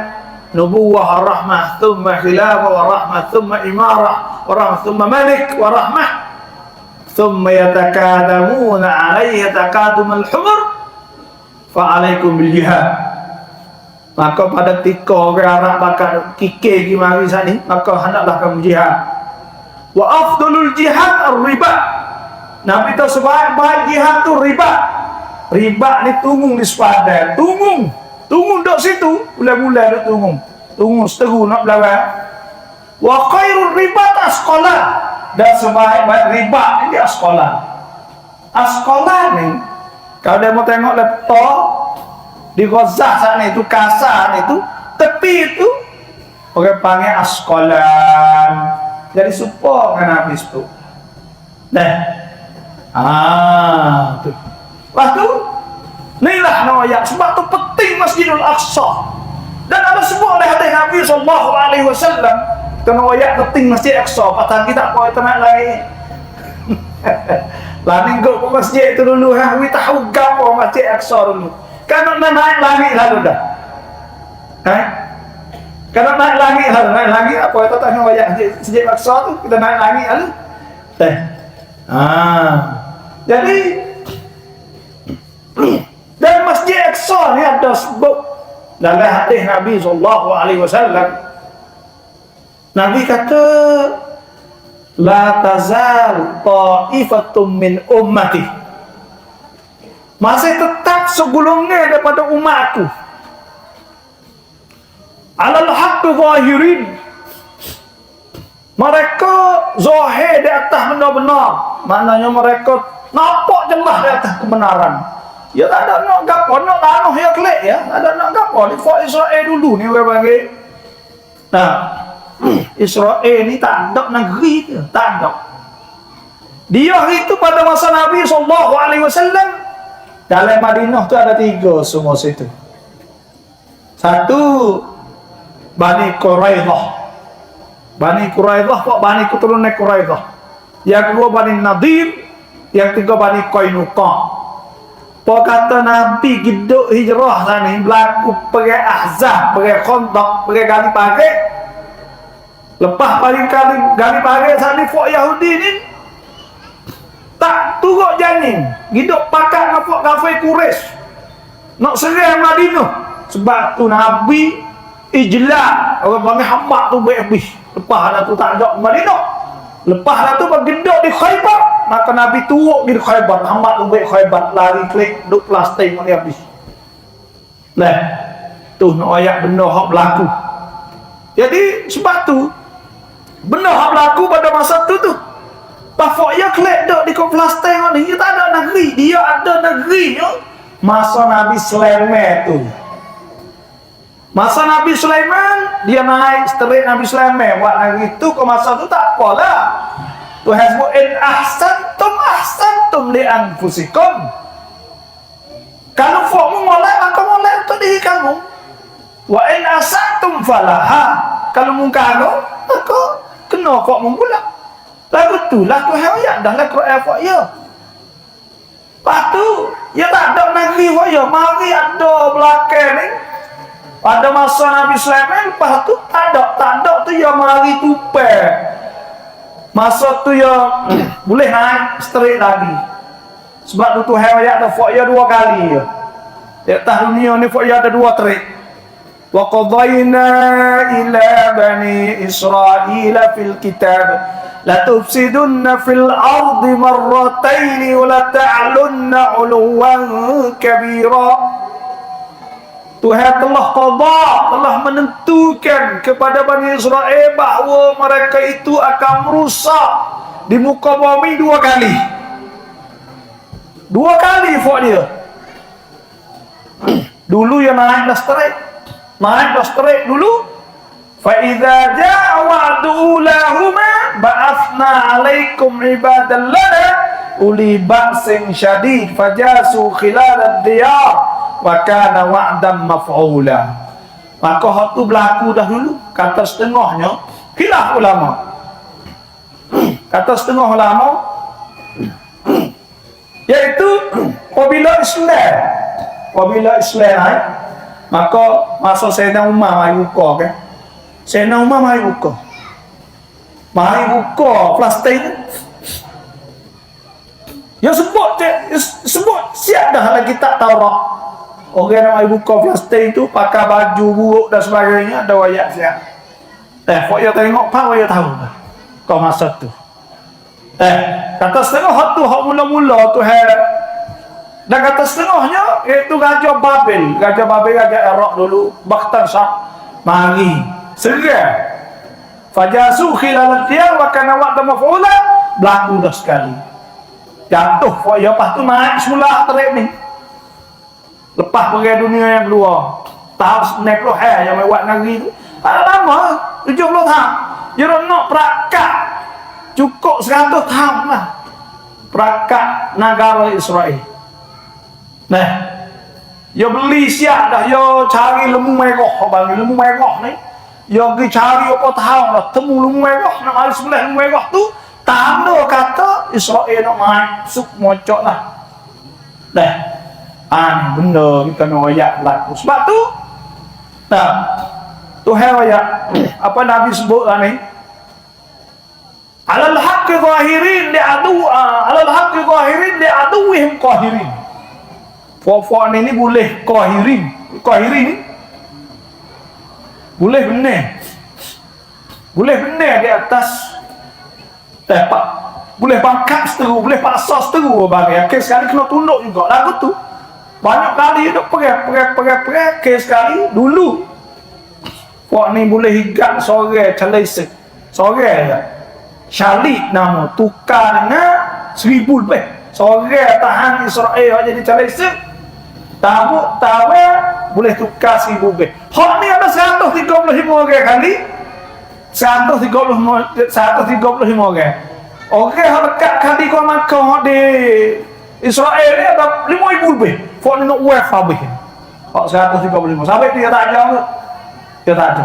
nubuwah rahmah, thumma khilafah wa rahmah, thumma imarah wa rahmah, thumma malik wa rahmah, thumma yatakadamuna alaihi takadum al-humur fa alaikum bil jihad. Maka pada ketika orang Arab bakal kikir di mari sini, maka hendaklah kamu jihad. Wa afdalul jihad ar-riba. Nabi tahu sebaik-baik jihad tu riba. Riba ni tunggung di sepadan. Tunggung dok situ. Bulan-bulan dok tunggung seteru nak belawang. Wa khairul riba asqalan. Dan sebaik-baik riba ni dia asqalan. Asqalan ni, kalau dia mau tengok laptop di Gaza sana itu, kasar itu, tepi itu, orang panggil asqalan. Jadi support kan habis tu. Nah, tu. Lepas tu, inilah noyak. Sebab tu penting Masjidil Aqsa. Dan ada sebut oleh hadis Nabi SAW, noyak penting Masjid Aqsa. Patah kita apa kita nak lain. Lah minggu ke masjid itu dulu, we tahu gapo Masjid Aqsa dulu. Kan nak naik langit lalu dah. Kan naik langit lalu, naik langit apa kita tak noyak Masjid Aqsa tu, kita naik langit lalu. Jadi dan Masjid Aqsa ni ada sebut dalam hadis Nabi SAW. Nabi kata, la tazal ta'ifatum min ummati, masih tetap segolongan daripada umatku, alal haqqi zahirin, mereka zahir di atas benar-benar. Maknanya mereka nampak jelas di atas kebenaran. Ya tak ada nak gapo, nak lanuh ya klik ya. Tak ada nak gapo. Ni for Israel dulu ni orang panggil. Nah, Israel ni tak ada negeri dia, tak ada. Dia itu pada masa Nabi SAW, dalam Madinah tu ada 3 semua situ. Satu, Bani Quraidah. Bani Quraidah, kok Bani keturunan Quraidah. Yang kedua Bani Nadir, yang ketiga Bani Qainuqa. Pak kata Nabi hidup hijrah sana berlaku pergi Ahzab, pergi Khandaq, pergi Gali Pakai. Lepas paling kali pagi sani fok Yahudi ni tak turut janin hidup pakat ngapok kafir Quraisy nak serang Madinah. Sebab tu Nabi ijlah orang panggil hamba tu habis. Lepas dah tu tak ada Madinah. Lepas dah tu bergedok di Khaybar, maka Nabi turut di Khaybar, hamba tu baik Khaybar, lari klik duk plastik ni habis. Lah tu nak ayat benda hak berlaku. Jadi sebab tu benda hak berlaku pada masa tu Pafok ya klik duk di plastik ni, dia tak ada negeri, dia ada negeri ya. Masa Nabi Sulaiman tu. Masa Nabi Sulaiman dia naik straight Nabi Sulaiman buat negeri tu ke masa tu tak apalah. Tuhan sebut in ahsantum li anfusikum. Kalau fokmu molek maka molek untuk diri kamu. Wa in asatum falaha. Kalau mungkano maka kena fokmu pula. Lagu tu lah Tuhan ayat dah lah Quran fok ya. Lepas tu ya tak ada negeri fok ya. Mari ada belakang ni. Pada masa Nabi Sulaiman, lepas tu tak ada tu ya mari tupai. Masa tu ya boleh naik straight lagi. Sebab tu Tuhan ayat dah fok ya 2 kali ya. Di atas dunia ni fok ya ada 2 trik. Wa qadayna ila bani Israila fil kitab la tufsidunna fil ardi marratayn wa la ta'lunna 'uluwan kabira. Tuhan telah qada, telah menentukan kepada Bani Israel bahawa mereka itu akan merusak di muka bumi 2 kali. 2 kali fok dia. Dulu yang naik dah straight dulu. Fa idza jaa wa'du ulahuma ba'athna 'alaikum ibadan lana uli ba'sin syadid fajasu khilal ad-diyar wa kana wa'dan maf'ula. Maka hak tu berlaku dah dulu. Kata setengahnya khilaf ulama. Kata setengah ulama iaitu apabila Islam maka masa Sayyidina Umar mari buka kan. Sayyidina Umar mari buka plastik. Ya sebut siap dah lagi tak Taurat. Orang nak buka plastik tu pakai baju buruk dan sebagainya, ada ayat siap. Fok ya tengok pak ya tahu dah. Kau masa tu. Kata setengah hak tu hak mula-mula tu dan kata setengahnya iaitu Raja Babel, Raja Iraq dulu, Bakhtan Shah mari serang. Fajasu khilal al-diyar wa kana wa'dan maf'ula, berlaku dah sekali. Jatuh fok ya lepas tu naik semula terik ni. Lepas perang dunia yang kedua tahun 90 yang buat negeri tu tak lama 70 tahun dia nak perakat cukup 100 tahun lah perakat negara Israel. Nah dia beli siap dah dia cari lembu merah ni dia pergi cari apa tahun dah temu lembu merah nak mari sebelah lembu merah tu tanda kata Israel nak masuk mocok lah. Benda kita nak ayat berlaku. Sebab tu Tuhan ayat apa Nabi sebut lah ni alal haqqi zahirin li aduwihim qahirin. Fok ni boleh qahirin ni boleh benar di atas boleh pangkat seteru, boleh paksa seteru bagi. Sekali kena tunduk juga lagu tu. Banyak kali duk perang kes sekali dulu. Wak ni boleh higat sore Chalesek. Sore je. Syalik nama tukar dengan 1000 lebih. Sore tahan Israel jadi Chalesek. Tabuk boleh tukar 1000 lebih. Hak ni ada 135 orang kali. 135 orang. Orang hak dekat kali kau makan di Israel ni ada 5,000 lebih. Fok ni nak wave habis. Hak 135. Sampai dia tak ada. Dia tak ada.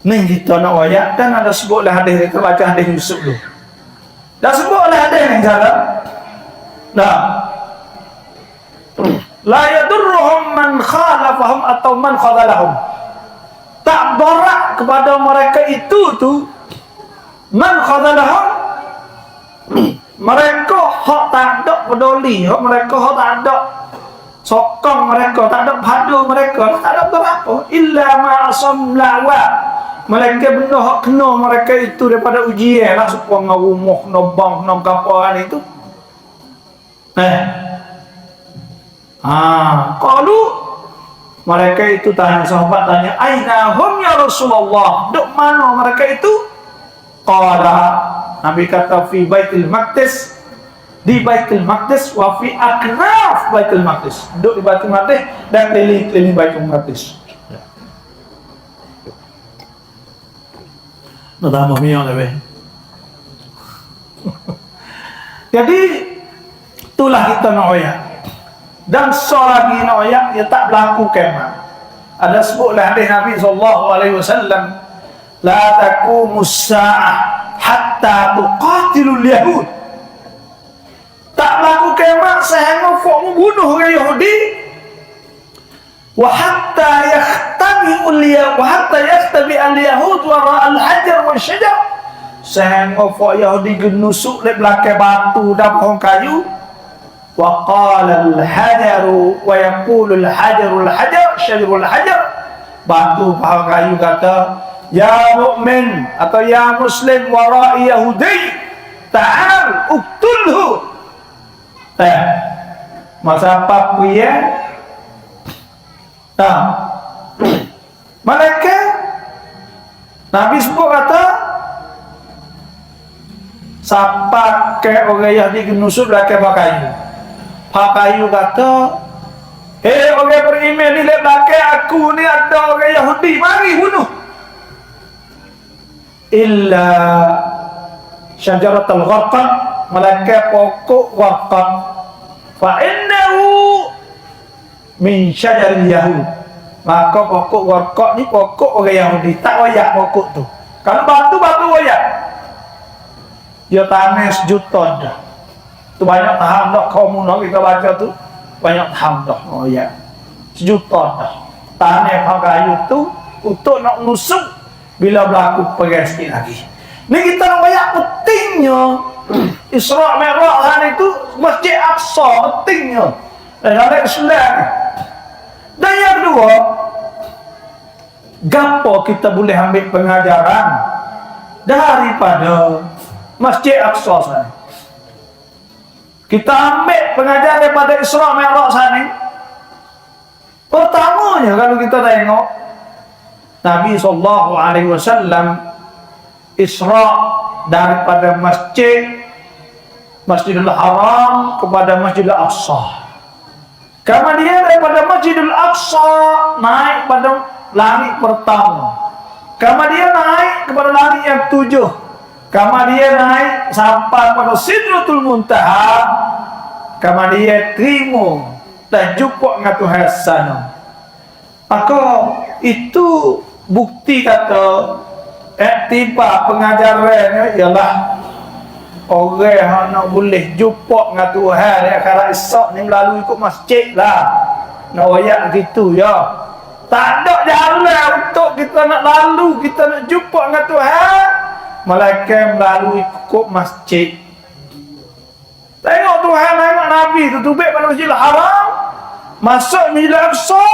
Ni kita nak ayat dan ada sebutlah hadis kita baca hadis Yusuf dulu. Dah sebutlah hadis ni cara. La yadurruhum man khalafahum atau man khadalahum. tak berat kepada mereka itu tu man khadalahum, mereka hak tak ada peduli, mereka hak tak ada sokong mereka, tak ada padu mereka, tak ada berapa illa ma'asam lawa, mereka benda hak kena mereka itu daripada ujian lah, supaya ngawumuh nobang nom kapan itu. Kalau mereka itu tanya, sahabat tanya, aina hum ya Rasulullah, duk mana mereka itu? Qala, Nabi kata fi Baitul Maqdis, di Baitul Maqdis, wa fi aknaf Baitul Maqdis, duk di Baitul Maqdis dan keliling-keliling Baitul Maqdis. Nada mamiyo lebih. Jadi itulah kita nak oyak. Dan selagi nak oyak, dia tak berlaku kemah. Ada sebutlah hadis Nabi SAW, la taqumus sa'ah hatta tuqatilul yahud. Tak berlaku kemah sehingga folk membunuh orang Yahudi. Wa hatta yakhtabi al-yahud wara al-hajar wa syajar. Sehingga folk Yahudi genusuk di belakang batu dan pohon kayu. Wa qala al-hajaru wa yaqulu al-hajaru al-hajar syajarul hajar. Batu pohon kayu kata, ya mu'min atau ya muslim wara'i yahudi, ta'al uktulhu. Masa apa ya? Mereka Nabi sebut kata, siapa ke orang Yahudi genusuk belakang kayu. Pak kayu kata, orang beriman ni lihat belakang aku ni ada orang Yahudi, mari bunuh. Illa syajaratul gharqad, malaikat pokok gharqad, fa innahu min syajaril yahud. Maka pokok gharqad ni pokok orang Yahudi, tak oyak pokok tu. Kalau batu oyak. Dia tanah sejuta dah. Tu banyak taham dah kaum nak kita baca tu, banyak taham dah oyak. Sejuta dah. Tanah kayu tu untuk nak nusuk bila berlaku perang sikit lagi. Ni kita nak banyak pentingnya Isra' Mi'raj itu Masjid Aqsa, pentingnya dalam Islam. Dan yang kedua, gapo kita boleh ambil pengajaran daripada Masjid Aqsa sana. Kita ambil pengajaran daripada Isra' Mi'raj sana. Pertamanya kalau kita tengok Nabi SAW Isra' daripada Masjidil Haram kepada Masjidil Aqsa. Kemudian daripada Masjidil Aqsa naik pada langit pertama. Kemudian naik kepada langit yang 7. Kemudian naik sampai pada Sidratul Muntaha. Kemudian terima dan jumpa dengan Tuhan sana. Maka itu bukti kata tiba pengajarannya ialah orang yang nak boleh jumpa dengan Tuhan di akhirat esok ni melalui ikut masjid lah. Nak ayat gitu ya. Tak ada jalan untuk kita nak lalu, kita nak jumpa dengan Tuhan melainkan melalui ikut masjid. Tengok Tuhan, tengok Nabi tu tubik pada Masjidil Haram, masuk Masjidil Aqsa,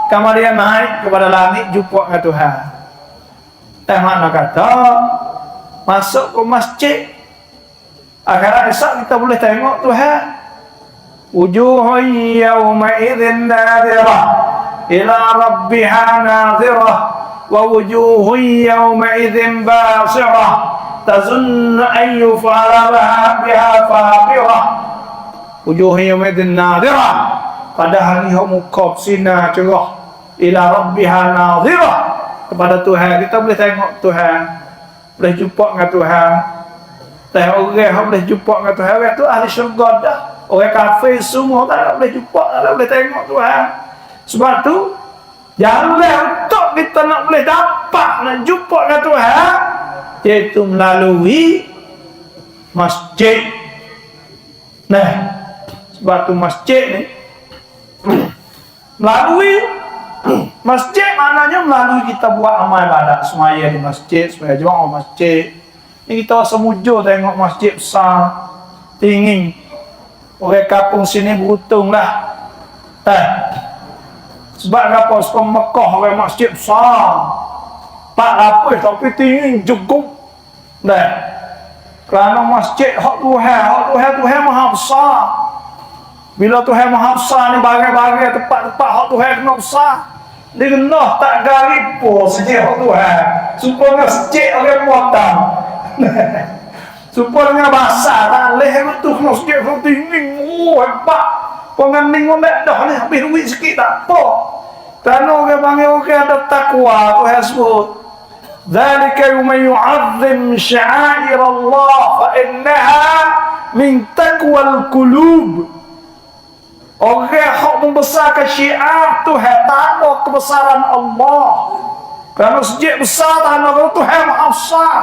kemudian naik kepada langit jumpa dengan Tuhan. Mana kata masuk ke masjid akhirat esok kita boleh tengok Tuhan. Wujuhun yawma idzin nadhirah ila rabbiha nadhirah wa wujuhun yawma idzin basirah tazunnu an yuf'ala biha faqirah. Wujuhun yawma idzin nadhirah, pada hari muka sinar cerah, ila rabbiha nadhirah, kepada Tuhan kita boleh tengok Tuhan, boleh jumpa dengan Tuhan. Orang yang boleh jumpa dengan Tuhan, orang tu ahli syurga dah. Orang kafir semua tak boleh jumpa, tak boleh tengok Tuhan. Sebab tu jalan untuk kita nak boleh dapat nak jumpa dengan Tuhan iaitu melalui masjid. Nah, sebab tu masjid ni melalui Masjid maknanya melalui kita buat amal ibadat, semaya di masjid, semaya jemaah masjid. Ini kita semujur tengok masjid besar, tinggi. Orang kampung sini beruntung lah. Sebab apa? Sebab Mekah orang masjid besar. Tak apa tapi tinggi, jegup. Kerana masjid hak Tuhan maha besar. Bila Tuhan maha besar ni bagai-bagai tempat-tempat hak Tuhan kena besar. Dia kena tak garip pun sejak hak Tuhan. Supaya masjid orang potong. Supaya basah tak leh betul kena masjid kena tinggi. Oh hebat. Pengening orang dah ni habis duit sikit tak apa. Kerana orang panggil orang ada takwa Tuhan sebut. ذلك يوم يعظم شعائر الله فإنها من تقوى القلوب. Orang yang membesarkan syiar Tuhan, tanda kebesaran Allah. Kerana masjid besar, tanda Tuhan maha besar.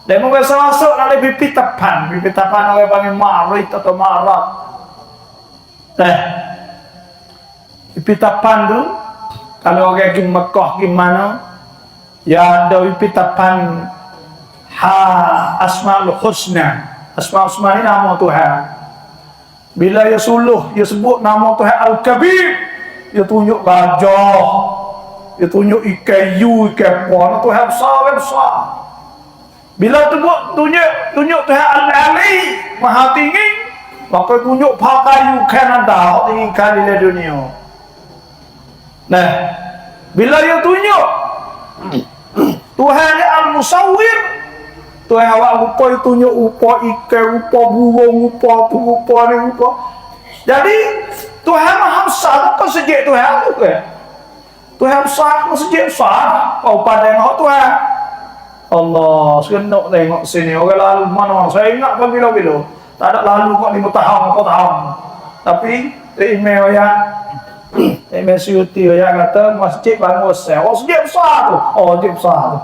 Dan mereka masuk dalam pipi tapan orang panggil marit atau marat. Pipi tapan tu, kalau orang pergi Mekah gimana? Ya ada pitapan Asmaul Husna. Asmaul Husna ni nama Tuhan. Bila dia suluh, dia sebut nama Tuhan Al-Kabir, dia tunjuk gajah, dia tunjuk ikan yu, ikan puan. Tuhan besar. Bila tunjuk Tuhan Al-Ali, maha tinggi, maka tunjuk pakai yu Kanada, tinggi kali di dunia. Nah, bila dia tunjuk Tuhan Al-Musawwir, Tuhan awak rupa itu tunjuk rupa ikan, rupa burung, rupa tu, rupa ni, rupa. Jadi Tuhan maha besar, bukan sejak Tuhan tu ke? Tuhan besar, bukan sejak besar. Kau pada tengok Tuhan. Allah, sekenok tengok sini. Orang lalu mana? Saya ingat kan bila-bila. Tak ada lalu kok 5 tahun, 4 tahun. Tapi email yang MSUT yang kata masjid bangun sel. Oh masjid besar tu. Oh masjid besar tu.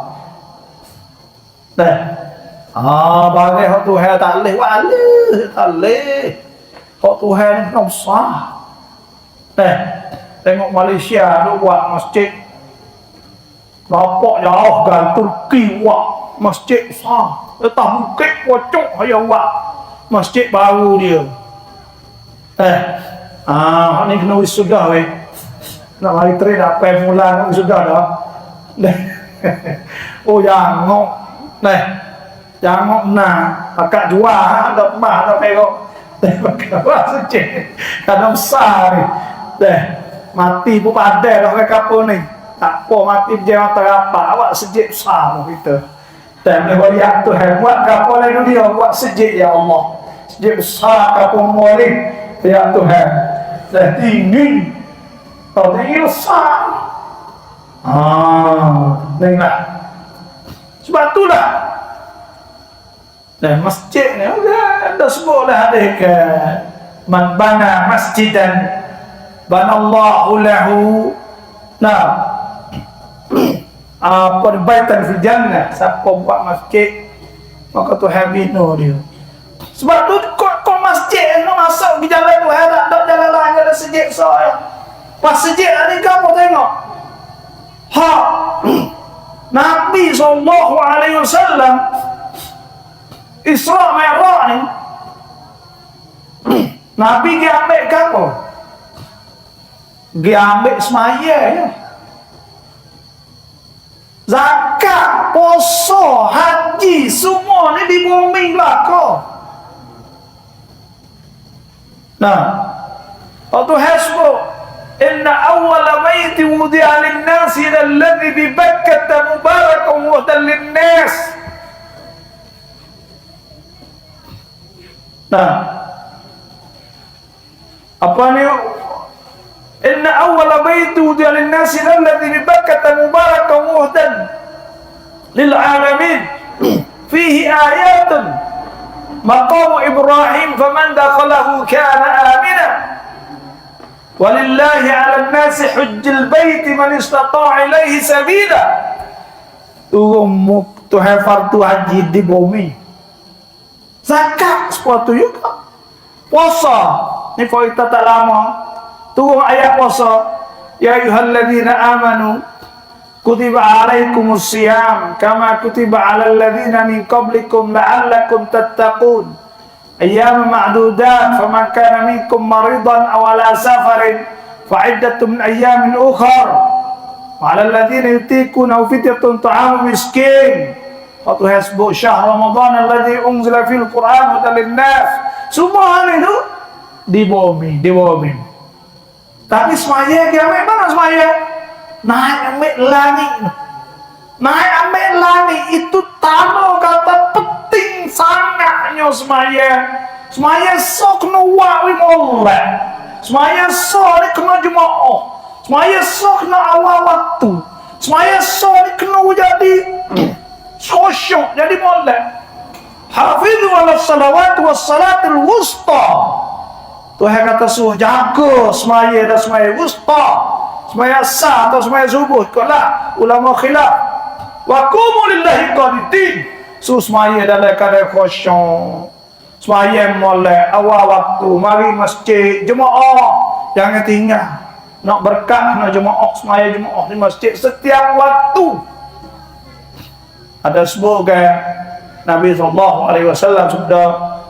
Bagi hak Tuhan tak leh, tak leh. Hak Tuhan ni kena besar. Tengok Malaysia tu buat masjid. Bapak jauh kan Turki buat masjid besar. Letak bukit pocok dia buat masjid baru dia. Ni kena wisuda weh. Nak mari trade apa yang mula nak wisuda dah. Oh jangan. Jangan pakat jual ada mah ada perok. Pakat sejak. Kadang besar ni. Mati pun padah dah ke kapal ni. Tak apa mati berjaya terapa. Awak sejak besar kita. Dan boleh tu buat kapal lain dia buat sejak ya Allah. Sejak besar kapal mualik ya Tuhan. Dah tinggi. Tahu tinggi besar. Tengok. Sebab itulah. Dan masjid ni ada sebutlah ada ke man bana masjidan banallahu lahu baitan fil jannah. Siapa buat masjid maka Tuhan bina dia. Sebab tu kok masjid nak masuk di jalan Tuhan tak ada jalan lain ada masjid besar. Pas masjid ni kamu tengok. Nabi SAW Isra Mi'raj ni Nabi dia ambil kamu. Dia ambil semaya ya. Zakat, puasa, haji, semua ni di bumi belakang. Waktu hasbuk inna awwala baiti wudi'a lin-nasi alladhi bi Bakkah mubarakan wa hudan lin-nas. Apa ni? Inna awwala baiti wudi'a lin-nasi alladhi bi Bakkah mubarakan wa hudan lil-alamin. Fihi ayatun maqam Ibrahim faman dakhalahu kana amina. Walillahi 'alan nasi hujjul baiti man istata'a ilaihi sabila. Tuhan fardu haji di bumi. Zakat sepatu juga. Puasa ni kalau kita tak lama turun ayat puasa ya ayyuhalladzina amanu kutiba alaikumus siyam kama kutiba alal ladzina min qablikum la'allakum tattaqun ayyam ma'dudat faman kana minkum maridan aw ala safarin fa'iddatun min ayyamin ukhar wa 'alal ladzina yutiquna fidyatun ta'amu miskin wa tuhasbu syahr ramadan alladzi unzila fil qur'an hudan lin-nas. Semua itu dibohongi. Tapi semaya kiamat mana semaya? Naik ambil langit itu tano kata penting sangatnya semaya sok nuwa wi molek semaya sok kena jemaah semaya sok kena awal waktu semaya sok kena jadi sosyok jadi molek hafizu ala salawat was salatul wusta. Tuhan kata suruh jaga semaya dan semaya wusta, semaya sah atau semaya subuh. Kalau ulama khilaf, wa qumu lillahi qanitin. Semaya dalam keadaan khusyuk, semaya molek awal waktu, mari masjid jemaah, jangan tinggal. Nak berkah nak jemaah, semaya jemaah di masjid setiap waktu. Ada sebuah Nabi SAW sudah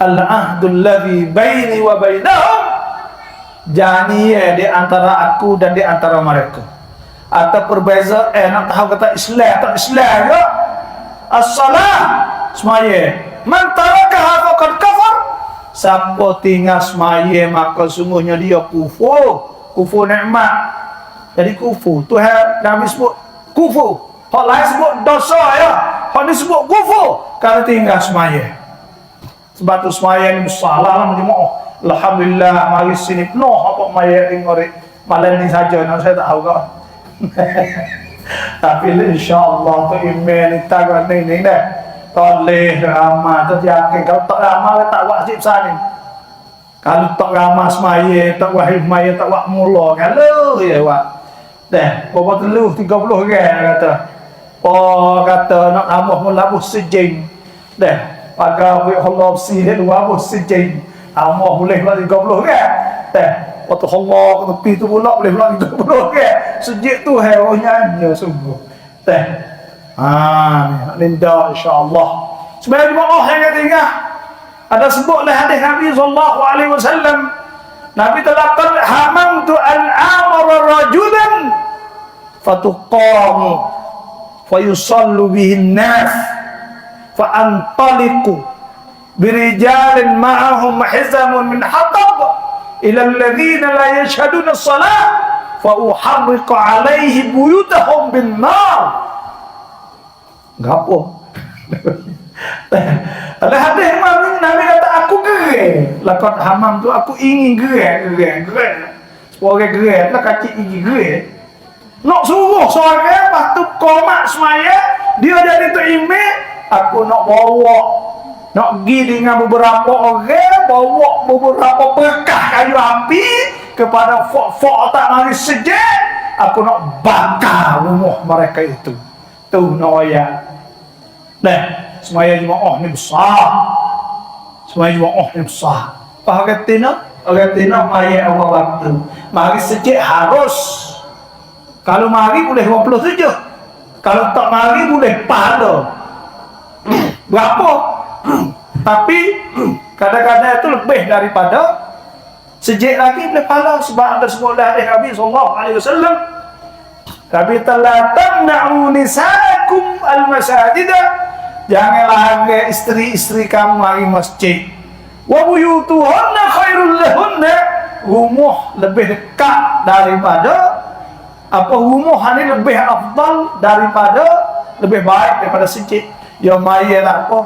al-ahdul ladzi baini wa bainahum janiyah di antara aku dan di antara mereka. Atau perbezaan nak tahu kata Islam tak Islam ya? As-salah semaya man tarakaha faqad kafar. Siapa tinggal semaya maka sungguhnya dia kufur nikmat. Jadi kufur Tuhan Nabi sebut kufur. Hak lain sebut dosa ya. Hak ni sebut kufur kalau tinggal semaya. Sebab tu semaya ni salah lah jemaah. Alhamdulillah mari sini penuh apa mayat ni ngorek. Malam ni saja nak saya tak tahu kau. Tapi insya-Allah tu email ni tak ni dah. Toleh ramah tu yakin kalau tak ramah tak wajib sani. Kalau tak ramah semaya tak wahid semaya tak wak mula kalau ya wak. Dah berapa telu 30 orang kata. Oh kata nak tambah mula bus sejeng. Dah pagar we Allah sihir dua bos sejeng. Allah boleh pula 30 kan? Teh, waktu Allah ke tepi tu pula boleh pula 30 kan? Sejak tu hebohnya sungguh. Teh. Linda insya-Allah. Sebenarnya jemaah yang ketiga ada sebutlah hadis Nabi sallallahu alaihi wasallam. Nabi telah hamamtu an amara rajulan fatuqamu fayusallu bihin nas فأنطلق برجال معهم حزم من حطب إلى الذين لا يشهدون الصلاة فأحرق عليه بيوتهم بالنار. Gapo? Ada hadis Nabi kata aku gerak. Lakot hamam tu aku ingin gerak. Supaya gerak lah kaki ingin gerak. Nak suruh seorang waktu komat semaya dia jadi tu imam. Aku nak bawa nak pergi dengan beberapa orang bawa beberapa berkah kayu api kepada fok-fok tak mari sejak aku nak bakar rumah mereka itu tu noya. Nah semaya jemaah ni besar apa kata mari awal waktu mari sejak harus kalau mari boleh 27 kalau tak mari boleh pahala berapa? Tapi kadang-kadang itu lebih daripada sejak lagi boleh pahala sebab ada sebuah hadis Nabi sallallahu alaihi wasallam. Nabi telah tamna'u nisaakum al-masajid. Janganlah angkat isteri-isteri kamu mari masjid. Wa buyutuhunna khairul lahunna. Rumah lebih dekat daripada apa rumah ni lebih afdal daripada lebih baik daripada masjid. Ya maya tak apa.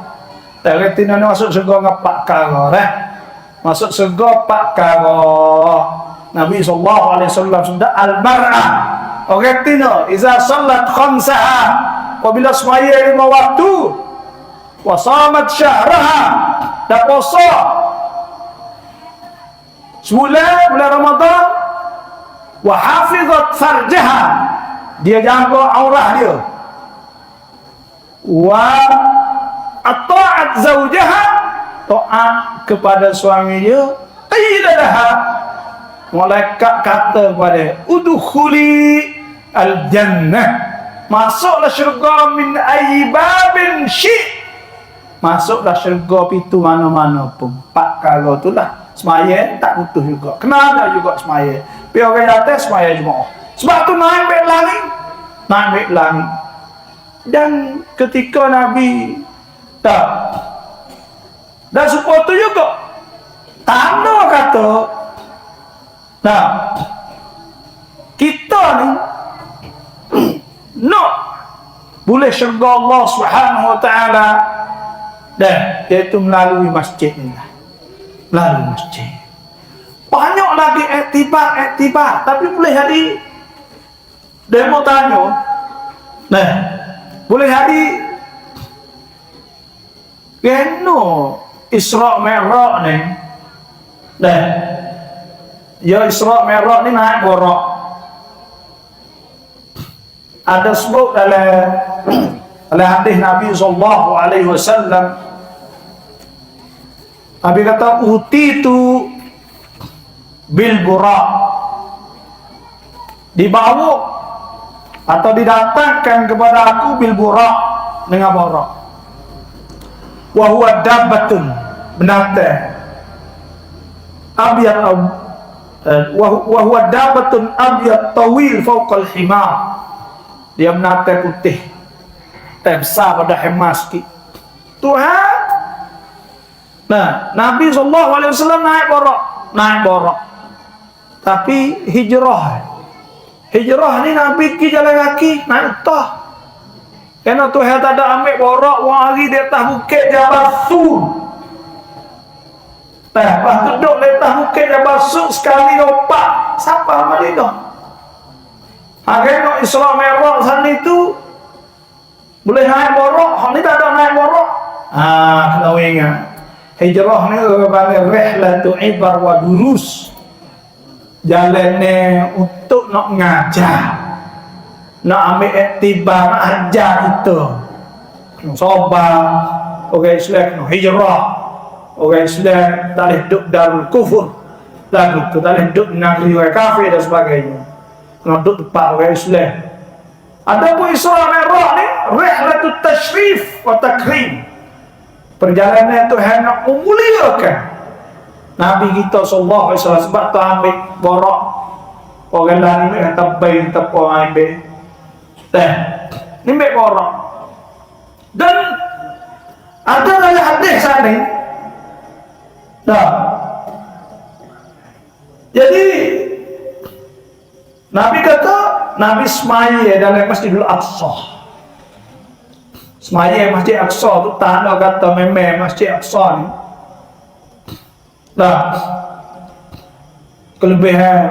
Tak kena ni masuk surga ngapak kara masuk surga pak kara. Nabi sallallahu alaihi wasallam sudah al-mar'ah. Orang kena iza salat khamsaha apabila semaya 5 waktu wa shamat syahraha dan puasa bulan Ramadan wa hafizat farjaha dia jaga aurah dia wa ata'at zaujaha taat kepada suami dia qiladaha malaikat kata kepada udkhuli al-jannah, masuklah syurga min ayyi babin syi', masuklah syurga pintu mana-mana pun. 4 kali itulah semaya tak putus juga, kena ada juga semaya. Pi orang datang semaya Jumaat, sebab tu naik baik langit. Dan ketika Nabi dan supaya tu juga tanda kata, nah kita ni no boleh syurga Allah Subhanahu wa taala dah, iaitu melalui masjid ni lah. Melalui masjid banyak lagi iktibar, tapi boleh jadi demo tanya, nah boleh jadi kena Isra Mi'raj ni, dah ya Isra Mi'raj ni naik borak. Ada sebut dalam hadis Nabi sallallahu alaihi wasallam, Nabi kata utitu bil burak, dibawa atau didatangkan kepada aku bil burak, dengan borak. Wa huwa dabbatun, binatang abyad, wa huwa dabbatun abyad tawil fawqa al-himar, dia binatang putih besar pada himar sikit. Tuhan, nah Nabi SAW naik borak, tapi hijrah ni Nabi pergi jalan kaki, naik utah. Kerana Tuhan tak ada ambil borak, wang hari di atas bukit Jabal Sur. Lepas tu duduk di atas bukit Jabal Sur, sekali nampak siapa Madinah. Akhirnya Isra Mi'raj sana itu boleh naik borak, ni tak ada naik borak. Kena ingat hijrah ni panggil rihlatu ibar wa durus, jalan ni untuk nak ngajar, nak ambil iktibar, nak ajar kita. Kena sabar. Orang Islam kena hijrah. Orang Islam tak boleh duduk darul kufur, lagu tu tak boleh duduk negeri orang kafir dan sebagainya. Kena duduk tempat orang Islam. Ada pun Isra Mi'raj ni rihlatut tashrif wa takrim, perjalanan Tuhan nak memuliakan Nabi kita sallallahu alaihi wasallam. Sebab tu ambil borak, orang lain ni kata bayi tak orang ambil ni ambil borak. Dan ada dalam hadis sana jadi Nabi kata, Nabi semaya dalam Masjidil Aqsa. Semaya Masjid Aqsa tu tanda kata memang Masjid Aqsa ni kelebihan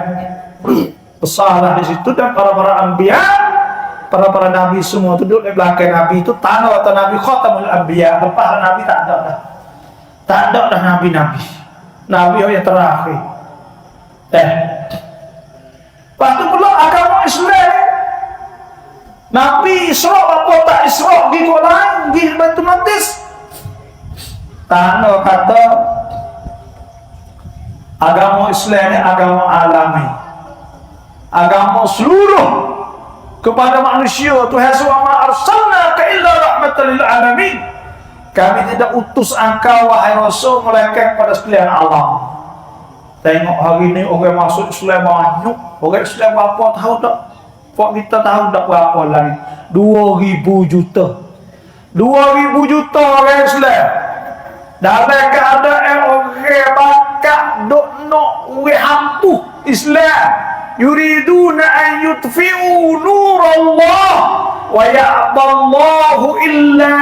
besar di situ. Dan para anbiya, para nabi semua tu duduk di belakang Nabi. Itu tanda kata Nabi khatamul anbiya. Lepas Nabi tak ada dah Nabi yang terakhir. Lepas tu pula agama Islam, Nabi Isra apa tak Isra, pergi ke lain, pergi Baitul Maqdis. Tanda kata agama Islam ni agama alami, agama seluruh kepada manusia. Tuhan SWT arsalnaka illa rahmatan lil alamin, kami tidak utus engkau wahai Rasul melainkan kepada sekalian alam. Tengok hari ni orang masuk Islam banyak. Orang Islam berapa tahu tak? Pak kita tahu tak berapa lagi? 2,000 juta. 2,000 juta orang Islam. Dalam keadaan orang bakat duk nak hampu Islam. Yuriduna an yutfi'u nur Allah wa ya'ballahu illa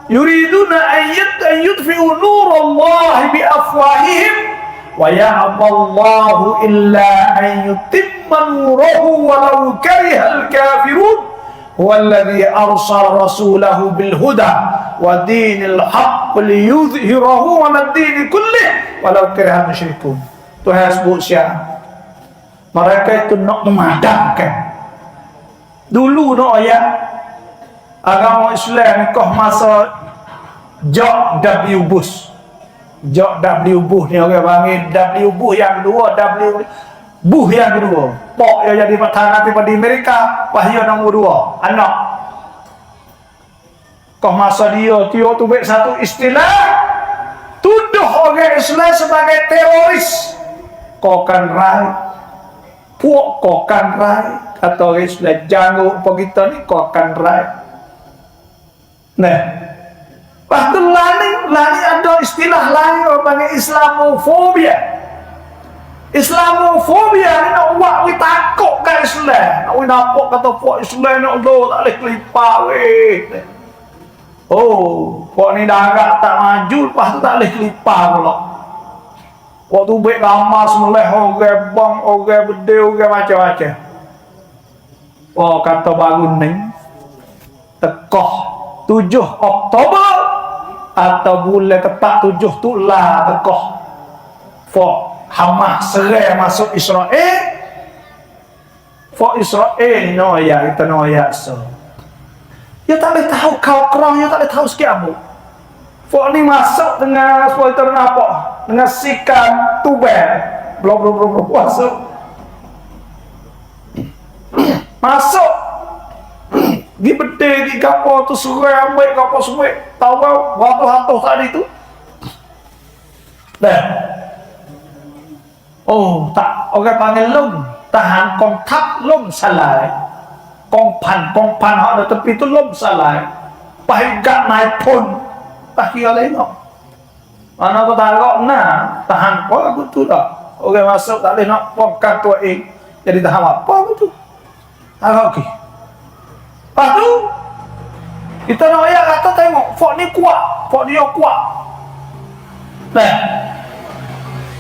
yuriduna an yutfi'u nur Allah bi afwahihim wa ya'ballahu illa an yutimma nurahu walau karihal kafirun huwa alladhi arsala rasulahu bil huda wa dinil haqq liyudhhirahu 'ala ad-din kullih walau karihal musyrikun. Tuhan sebut siapa? Mereka itu nak memadamkan. Dulu nak ayat agama Islam kau masa George W. Bush. Jok W buh ni orang panggil W buh yang kedua, W buh yang kedua. Pok yang jadi patah nanti pada Amerika, Wahyu nombor 2, anak. Kau masa dia tu baik satu istilah tuduh orang Islam sebagai teroris. Kau kan rai, puak kau kan rai, kata orang Islam jangan apa kita ni kau kan rai. Nah, waktu lani ada istilah lain orang panggil Islamofobia. Islamofobia ni nak buat we takut kat Islam. Nak we nampak kata puak Islam nak Allah tak boleh kelipar weh. Oh, puak ni dah agak tak maju, lepas tu tak boleh kelipar pula. Waktu baik ramah semelih orang bang, orang bedil, orang macam-macam. Oh, kata baru ni tekoh 7 Oktober atau bulan tepat 7 tu lah tekoh for Hamas serang masuk Israel. For Israel no ya kita no ya so. Ya tak boleh tahu kau kerang, ya tak boleh tahu sikit apa. For ni masuk dengan spoiler apa? Dengan sikan tubel. Belum masuk. Masuk. Di bedil di kapal tu serai ambil kapal semua. Tahu waktu hantu tadi tu. Dah. Oh, tak orang panggil lum. Tahan kontak lum salai. Kongpan hak ada tepi tu lum salai. Pahigak naik pun. Tak kira lengok. Mana aku taruh nah. Tahan apa aku tu dah. Orang masuk tak boleh nak pongkat tu jadi tahan apa aku tu. Taruh okey. Lepas tu kita nak ayat kata tengok fok ni kuat, fok dia kuat. Nah.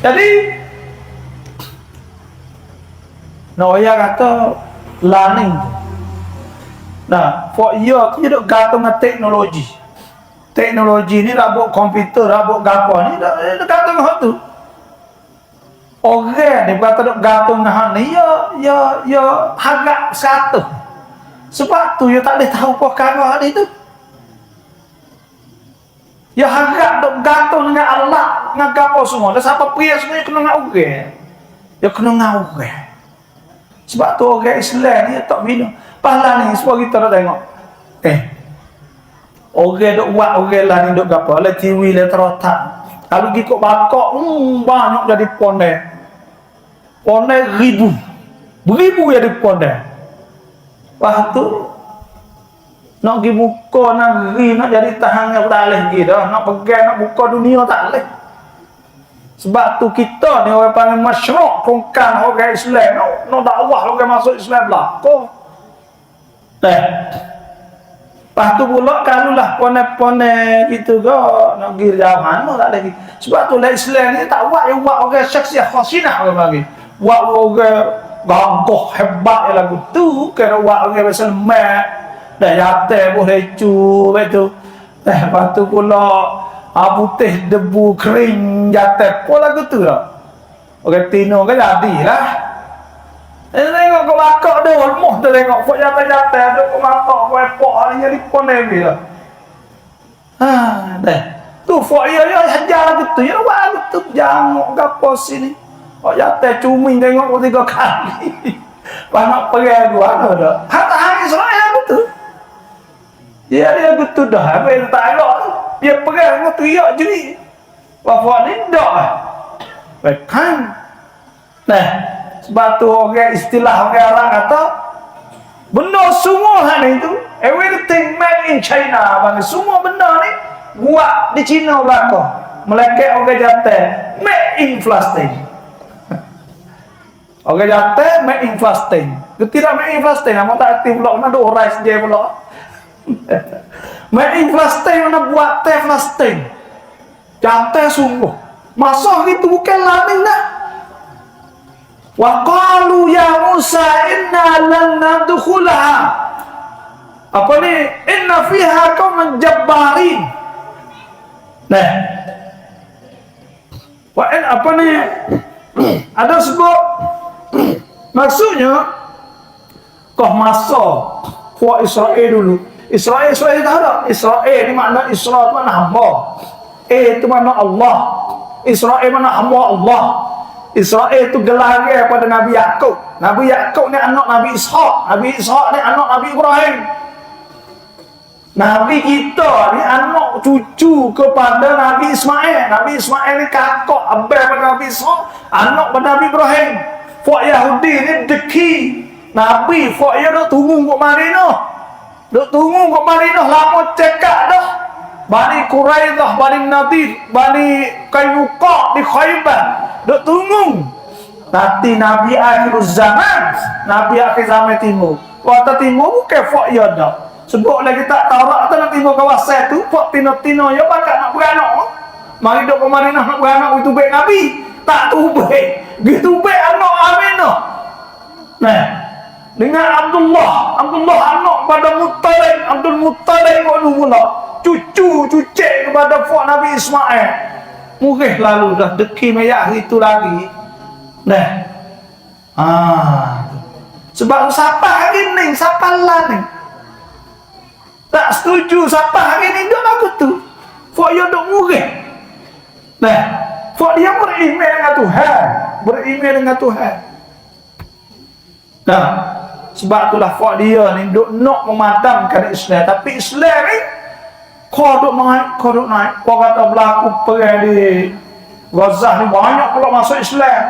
Jadi nak ayat kata learning. Nah, fok dia tu duk gantung dengan teknologi. Teknologi ni rabuk komputer, rabuk gapo ni dak gantung dengan tu. Orang ni kata duk gantung dengan ni ya harap satu. Sebab tu dia tak boleh tahu perkara ni tu. Ya harap duk gantung dengan Allah, dengan gapo semua. Dan siapa pria semua kena dengan orang. Dia kena dengan orang. Sebab tu orang Islam ni tak minum. Pahala ni sebab kita nak tengok. Orang duk buat orang lah ni duk gapo, le TV le terotak. Kalau gikok bakok banyak jadi pondek. Pondek beribu jadi pondek. Wah tu nak pergi buka negeri, nak jadi tahannya tak boleh pergi dah. Nak pegang, nak buka dunia tak boleh. Sebab tu kita ni orang panggil masyarakat kongkan orang Islam. Nak dakwah orang masuk Islam belakang. Lepas tu pula kalau lah pone-pone gitu ke nak pergi jauh mana tak lagi. Sebab tu lah Islam ni tak buat yang buat orang syaksiah khasinah orang panggil. Buat orang gagah hebat yang lagu tu kena buat orang berselmat dah jatuh boleh cu betul. Lepas tu pula putih debu kering jatuh pun lagu tu lah. Orang Tino kan jadilah. Tengok kau bakak dia lemoh tu tengok kau jatuh-jatuh ada kau matak kau epok hari jadi pon lagi lah. Dah tu fok ya hajar lagu tu ya buat lagu tu jangok gapo sini. Oh jatuh cumi tengok kau 3 kali. Panak pergi gua ada dah. Hatta hari Israel betul. Ya dia betul dah. Apa yang tak elok tu. Dia pergi dengan teriak jerit. Wafat ni dak. Baikkan. Nah, sebab tu orang istilah orang Arab kata benda semua hari tu everything made in China. Bang semua benda ni buat di China belaka. Melekat orang jatuh made in Palestine. Orang jatuh make in fasting. Tidak make in fasting, kamu tak aktif pula, mana ada orang saja pula. Make in fasting, mana buat teh fasting. Jatuh sungguh. Masa itu bukan lain dah. Wa qalu ya Musa inna lan nadkhulaha. Apa ni? Inna fiha qauman jabbarin. Nah. Apa ni? Ada sebab maksudnya kau masuk kuat Israel dulu. Israel tahu tak? Israel ni makna Israel tu mana hamba. itu mana Allah, Israel mana hamba Allah. Israel itu gelarnya pada Nabi Yakub. Nabi Yakub ni anak Nabi Ishak. Nabi Ishak ni anak Nabi Ibrahim. Nabi kita ni anak cucu kepada Nabi Ismail. Nabi Ismail ni kakak abang pada Nabi Ishak, anak pada Nabi Ibrahim. Fok Yahudi ni deki Nabi, fok dia duk tunggu kat Madinah. Duk tunggu kat Madinah lama cekak dah. Bani Quraidah, Bani Nadir, Bani Kainuqa di Khaybar. Duk tunggu. Nanti Nabi akhir zaman, Nabi akhir zaman timur. Waktu timur bukan fok dia dah. Sebab lagi tak Taurat tu nak timur kawasan tu, fok tino-tino ya bakal nak beranak. Mari duk ke Madinah nak beranak itu baik Nabi. Tak tu baik. Gitu baik anak Aminah. Nah, dengan Abdullah anak pada Muttalib, Abdul Muttalib kau mula cucu kepada fok Nabi Ismail. Murih lalu dah deki mayat itu lagi. Nah. Sebab siapa hari ni, siapa lah ni? Tak setuju siapa hari ni duk lagu tu. Fok dia duk murih. Nah, fok dia beriman dengan Tuhan, beriman dengan Tuhan. Nah, sebab itulah fok dia ni duk nak memadamkan Islam, tapi Islam ni kau duk naik. Kau kata berlaku perang di Gaza ni banyak pula masuk Islam.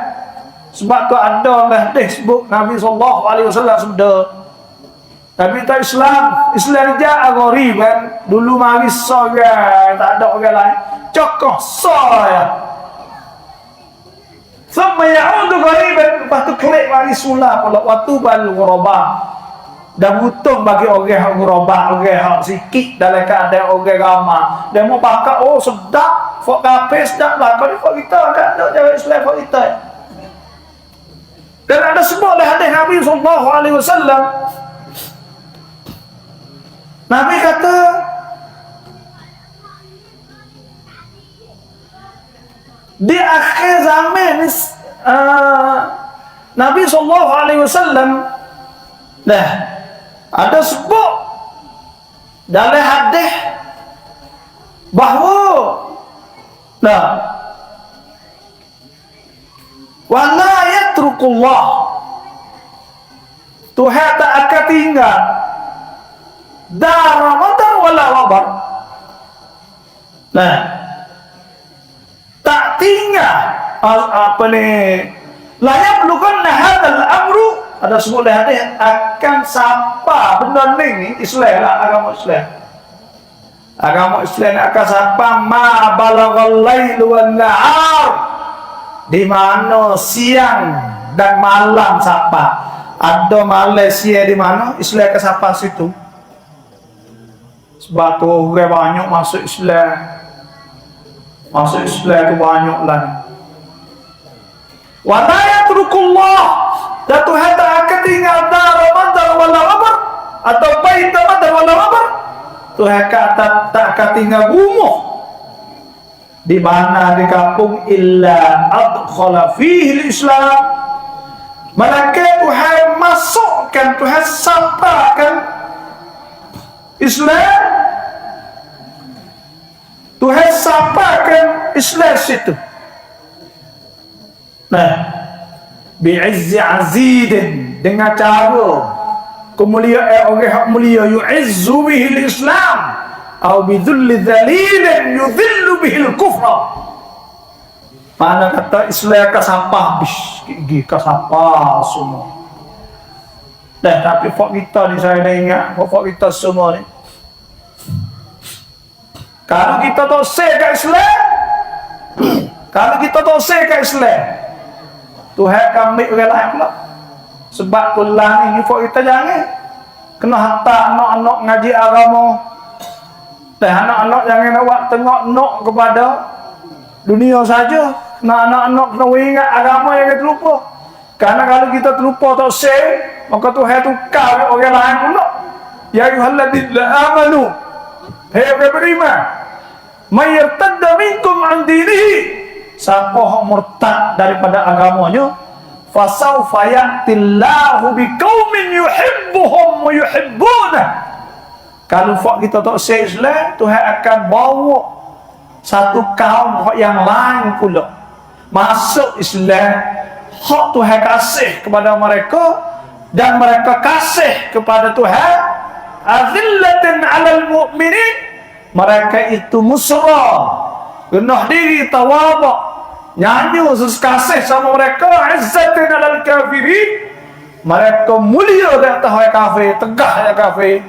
Sebab tu ada hadis sebut Nabi SAW sabda, Nabi tak Islam dia gharib kan. Dulu mari seorang, tak ada orang lain. Cokoh saya. Sampai ya'udu ghariban, lepas tu klik mari sula pula waktu bal ghuraba. Dan butuh bagi orang ghuraba, orang sikit dalam keadaan orang ramai. Dia mau pakai sedap, fok kafir sedap lah. Kalau fok kita tak ada cara Islam fok kita. Dan ada sebut oleh hadis Nabi SAW. Nabi kata, di akhir zaman Nabi SAW dah ada sebut dalam hadis bahawa wala yatrukullah, Tuhan tak akan tinggal dar madar wala wabar. Tak tinggal apa ni, layak perlukan hadal amru, ada sebut hadis akan siapa benda ni Islam lah, agama Islam akan siapa ma balaghal lail wan nahar, di mana siang dan malam siapa ada Malaysia di mana Islam akan siapa situ. Sebab tu orang banyak masuk Islam tu banyak lah. Wa la yatrukullah, dan Tuhan tak akan tinggal dar madar wala wabar, atau bait madar wala wabar. Tuhan tak akan tinggal rumah di mana di kampung illa adkhala fihi Islam, malaikat Tuhan masukkan, Tuhan sampaikan Islam, Tuhan sampaikan Islam situ. Bi'izzi azidin, dengan cara kemuliaan orang hak mulia, yu'izzu bihil Islam, atau bidhulli dhalilin yudhillu bihil kufra. Mana kata Islam kasapah, gigi kasapah semua. Tapi fok kita ni, saya dah ingat fok kita semua ni, kalau kita tak say kat Islam, kalau kita tak say kat Islam, Tuhan akan ambil orang lain pula. Sebab kulah ni fok kita jangan kena hantar anak-anak ngaji agama, dan anak-anak jangan awak tengok nak kepada dunia saja. Anak-anak kena ingat agama yang kita terlupa. Karena kalau kita terlupa tak say, maka Tuhan tukar orang lain pula. Ya ayyuhalladzina amanu, hei orang beriman, may yartadda minkum an dinihi, siapa yang murtad daripada agamanya, fasawfa ya'tillahu biqaumin yuhibbuhum wa yuhibbunah. Kalau kita tak say Islam, Tuhan akan bawa satu kaum yang lain pula masuk Islam, hak Tuhan kasih kepada mereka dan mereka kasih kepada Tuhan. Azillatin 'alal mu'minin, mereka itu musra, rendah diri, tawadhu, nyanyi khusus kasih sama mereka. Izzatin 'alal kafirin, mereka mulia di atas orang kafir, tegah ya kafir.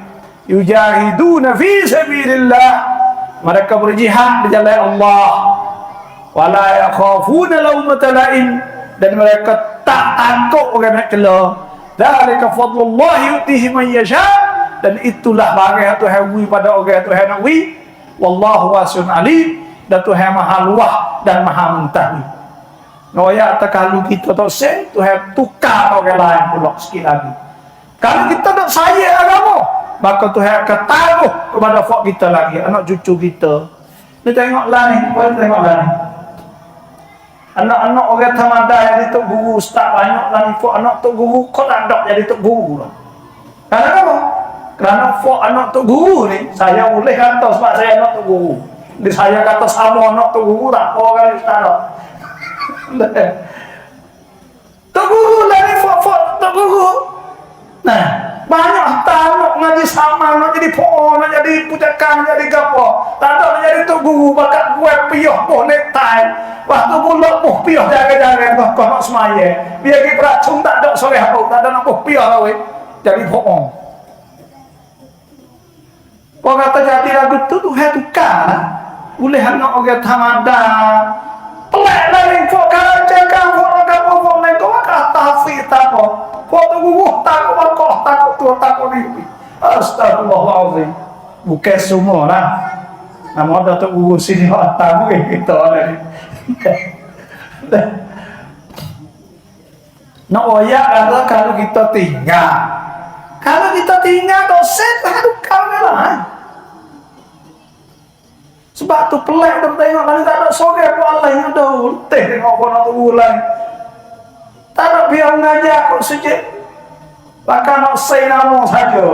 Yujahiduna fi sabilillah, mereka berjihad di jalan Allah. Wala yakhafuna lawmata laim, dan mereka tak takut orang nak cela. Dzalika fadlullah yu'tihi man yasha, dan itulah bagi Tuhan wi pada orang Tuhan nak wi. Wallahu wasi'un alim, dan Tuhan maha luas dan maha mengetahui. Noya tak kalau kita tak say, Tuhan tukar orang lain pula sikit lagi. Kalau kita tak sayang agama, maka Tuhan akan taruh kepada fak kita lagi, anak cucu kita. Ni tengoklah ni, tengoklah ni. Anak-anak orang tamada jadi tok guru, ustaz banyak lah ni. Fak anak tok guru, kau tak ada jadi tok guru lah. Kerana apa? Kerana fak anak tok guru ni, saya boleh kata sebab saya anak tok guru. Jadi saya kata sama anak tok guru tak apa kali ustaz tak. Tok guru lah ni, fak tok guru. Nah, banyak tamak ngaji sama, nak jadi po'o, nak jadi pucakan, nak jadi gapo. Tak ada nak jadi tok guru, bakat gue piyah poh nektai. Waktu pula poh piyah jaga-jaga kau nak semaya. Biar kita peracun tak ada sore apa, tak ada nak poh piyah lah weh. Jadi po'o. Kau kata jadi lagu tu Tuhan tukar. Boleh anak orang tamada. Pelak lah ni, kau jaga, kau gapo, kau ni, kau kata hafiz tak apa. Kau tu guru takut, kau takut tu takut ni. Astagfirullahaladzim. Bukan semua lah. Nama ada tu guru sini hak tahu kita ni. Nak oyak kata kalau kita tinggal. Kalau kita tinggal kau set baru kau lah. Sebab tu pelik tu tengok kalau tak ada sore apa Allah yang ada teh tengok kau nak tu lain. Tak nak biar mengajar kok sejak. Bahkan nak say nama saja.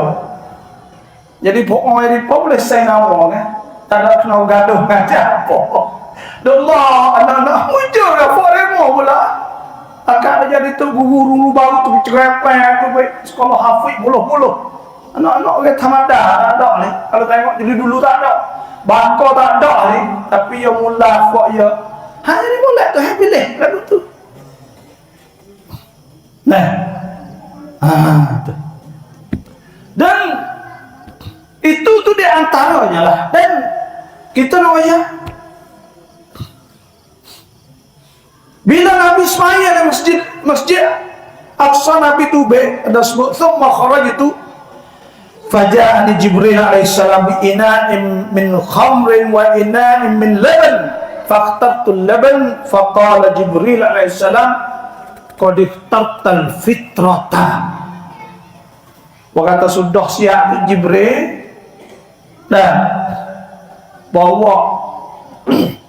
Jadi pokok ini pun boleh say nama kan. Tak nak kena gaduh mengajar apa. Allah, anak-anak muncul ke foremo pula. Akan jadi tu guru baru tu cerepet tu sekolah hafiz buluh-buluh. Anak-anak orang tamada tak ada ni. Kalau tengok jadi dulu tak ada. Bangko tak ada ni. Tapi yang mula fok ya. Hanya ni boleh tu pilih lagu tu. Nah, tu. Dan itu tu di antaranya lah. Dan kita namanya bila Nabi semaya di masjid Aqsa, Nabi tu ada sebut thumma kharajtu faja'ani Jibril alaihissalam bi ina'in min khamrin wa ina'in min laban faqtabtu al-laban faqala Jibril alaihissalam qad ikhtartal fitrata. Wa kata sudah siap Jibril dan bawa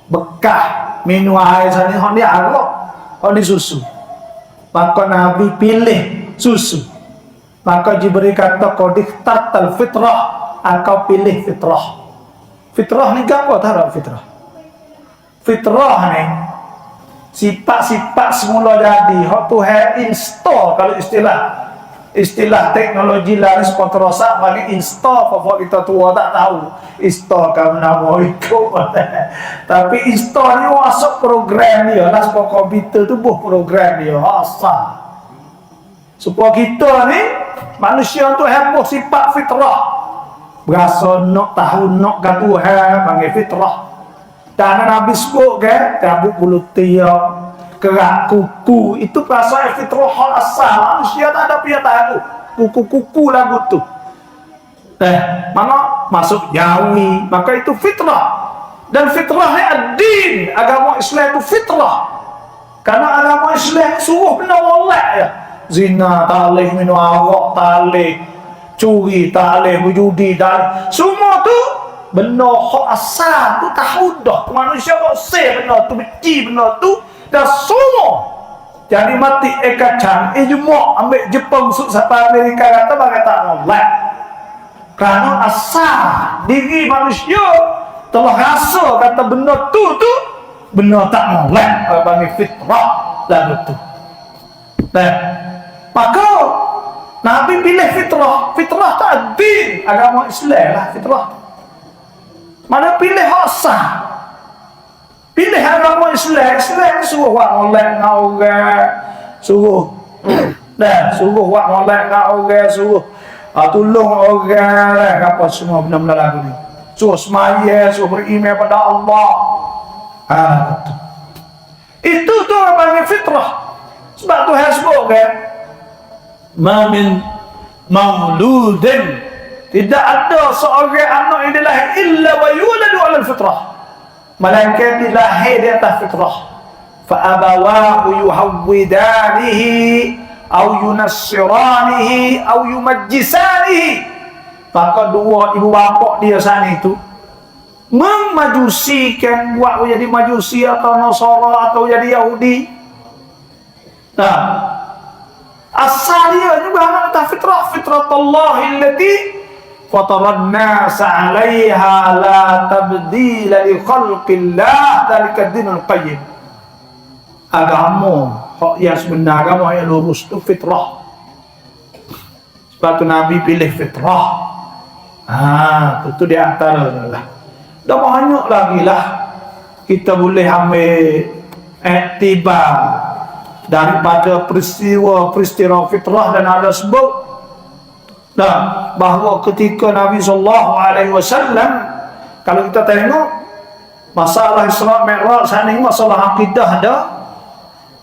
bekah minum air sana hok ni arak, hok ni susu. Maka Nabi pilih susu. Maka Jibril kata qad ikhtartal fitrah, engkau pilih fitrah. Fitrah ni apa tahu fitrah? Fitrah ni sifat-sifat semula jadi hak Tuhan install. Kalau istilah teknologi lah sport rosak bagi install apa kita tua tak tahu install kamu nama ikut. Tapi install ni masuk program dia lah, supaya komputer tu buh program dia asal supaya kita ni manusia tu heboh sifat fitrah, berasa nak tahu nak ke Tuhan panggil fitrah. Dan Nabi sebut kan, rambut bulu tiap, kerak kuku, itu perasaan fitrah asal. Manusia tak ada pihak tahu. Kuku-kuku lagu tu. Mana masuk jawi, maka itu fitrah. Dan fitrah ni ad-din, agama Islam itu fitrah. Karena agama Islam suruh benda molek ya. Zina tak boleh, minum arak tak boleh, curi tak boleh, berjudi tak boleh. Semua tu benda hak asal tu tahu dah. Manusia kok say benda tu, benci benda tu dah semua. Jadi mati ekacang ijma' ambil Jepang masuk sampai Amerika kata bagai tak molek. Kerana asal diri manusia telah rasa kata benda tu benda tak molek, panggil fitrah lagu tu. Nah, maka Nabi pilih fitrah tak din agama Islam lah fitrah. Mana pilih hak pilih agama Islam suruh buat molek dengan orang, suruh suruh buat molek dengan orang, suruh tolong orang lah, apa semua benda-benda lagu ni. Suruh semaya, suruh beriman pada Allah. Itu tu orang panggil fitrah. Sebab Tuhan sebut kan, ma min mauludin, tidak ada seorang anak yang dilahir illa wa yuladu ala fitrah, melainkan dilahir di atas fitrah. Fa abawahu yuhawwidanihi au yunassiranihi au yumajjisanihi, maka dua ibu bapa dia sana itu memajusikan, buat jadi majusi atau Nasara atau jadi Yahudi. Nah, asal dia juga atas fitratallahi allati fataran nas 'alaiha la tabdila li khalqillah, dzalika dinul qayyim. Agama hak yang sebenar, agama yang lurus itu fitrah. Sebab tu Nabi pilih fitrah. Itu di antara lah. Dah banyak lagi lah kita boleh ambil iktibar daripada peristiwa fitrah, dan ada sebut bahawa ketika Nabi SAW, kalau kita tengok masalah Isra Mi'raj sana ini masalah akidah dah,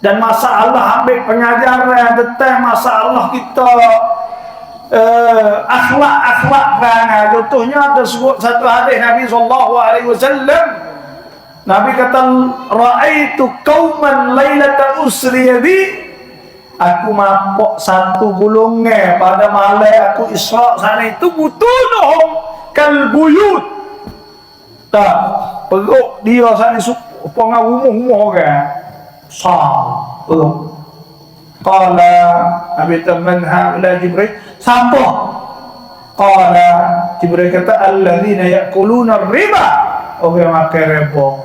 dan masalah ambil pengajaran tentang masalah kita akhlak perangai. Contohnya ada sebut satu hadis Nabi SAW, Nabi kata, ra'aitu qauman lailata usriya bi, aku mampak satu golongan pada malam aku Isra sana itu, butunuhum kal buyut, perut dia sana supaya rumah-rumah orang perut. Qala Nabi teman haula Jibril, siapa? Qala Jibril kata, alladzina ya'kuluna riba, orang makan riba.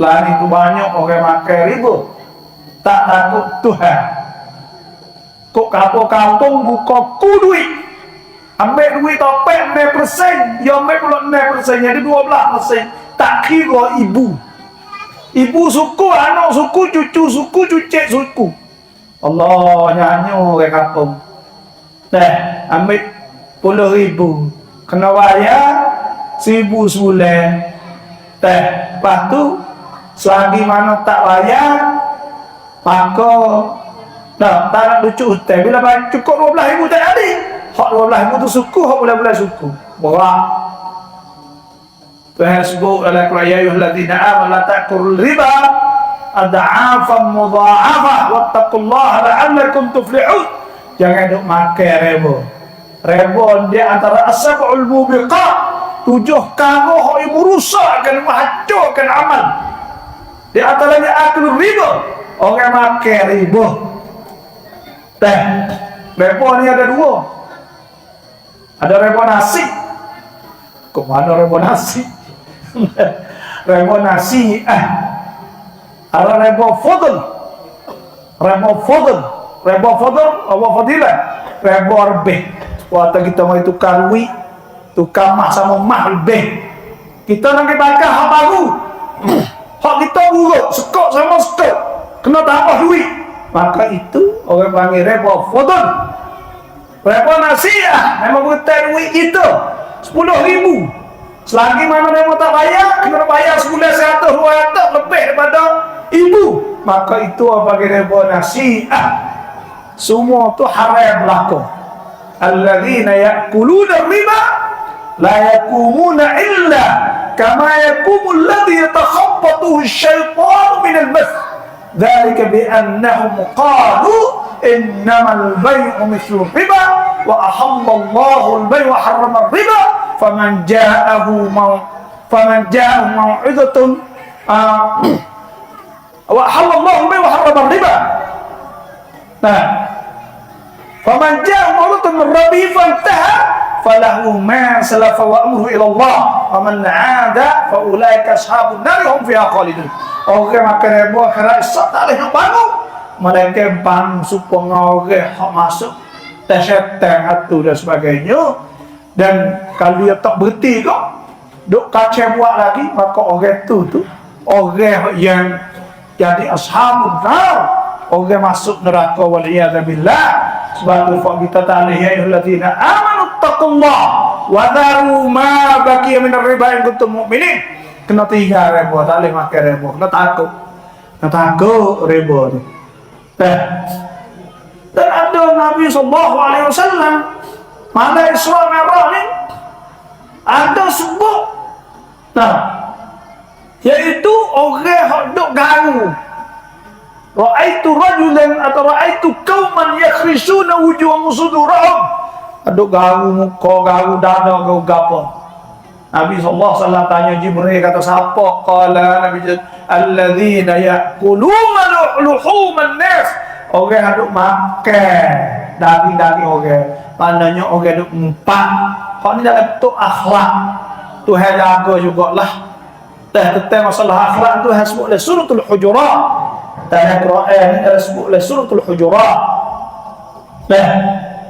Lain itu banyak orang makan riba, tak takut Tuhan. Kok kampung-kampung buka duit, ambil duit topek 9%, dia ambil pula 9%, jadi 12%, tak kira ibu suku, anak suku, cucu suku, cucek suku. Allah nyanyi orang kampung. Ambil 10,000, kena bayar 1,000 sebulan. Lepas tu selagi mana tak bayar, maka tak nak lucu hutang. Bila cukup 12,000 tak ada, hak 12,000 tu suku, hak bulan-bulan suku. Berat. Tuhan sebut dalam Quran, ya ayyuhalladzina amanu la ta'kulul riba ad'afan mudha'afah wattaqullaha la'allakum tuflihun. Jangan duk makan riba. Riba dia antara as-sab'ul mubiqat, 7 perkara yang merusakkan, menghancurkan amal. Di antaranya akul riba, orang makan riba. Riba ni ada 2. Ada riba nasi. Kok mana riba nasi? Riba nasi ada riba fadl, riba fadilah, riba arbeh. Waktu kita mau tukar duit, tukar mah sama mah lebih, kita nak bakar hak baru, hak kita buruk, sekok sama sekok, kena tambah duit, maka itu orang panggil riba fadl. Riba nasiah, memang kita duit kita 10,000, selagi mana dia tak bayar, kena bayar sebulan 100, 200 lebih daripada ibu, maka itu orang panggil riba nasiah. Semua tu haram berlaku. Alladzina ya'kuluna riba la yakumuna illa kama yakumu alladhi yatakhabbathu asy-syaitanu min al-mas. Dzalika bi annahum qalu innamal bay'u mithlu riba wa ahalla Allahu al-bay'a wa harrama ar-riba faman ja'ahu maw'izatun wa ahalla Allahu al-bay'a wa harrama ar-riba. Fa man ja'a maw'idatan min rabbih fantaha falahu ma salafa wa amruhu ila Allah wa man 'ada fa ulaika ashabun nar hum fiha khalidun. Orang makan rebo akhirat esok tak boleh nak bangun. Malaikat bang supaya orang hak masuk syaitan hatu dan sebagainya. Dan kalau dia tak berhenti kok duk kacau buat lagi, maka orang tu orang yang jadi ashabun nar, orang masuk neraka waliyadzubillah. Sebab tu kita ta'ala ya ayyuhalladzina amanu taqullah wa dharu ma baqiya minar riba in kuntum mu'minin. Kena tinggal rebo, tak boleh makan rebo, kena takut rebo tu. Dan ada Nabi SAW mana Isra Mi'raj ni ada sebut iaitu orang yang duk garu. Ra'aitu rajulan atau ra'aitu qauman yakhrisuna wujuhahum sudurahum. Duk garu muka, garu dada, garu gapo. Nabi SAW tanya Jibril, kata siapa? Qala Nabi alladzina ya'kuluna luhuman nas. Orang yang duk makan daging-daging orang. Maknanya orang duk empat. Kau ni dalam bentuk akhlak. Tuhan jaga jugalah. Tentang masalah akhlak tu Tuhan sebut oleh suratul Hujurat. Tanya Quran ni adalah sebut oleh suratul Hujurat.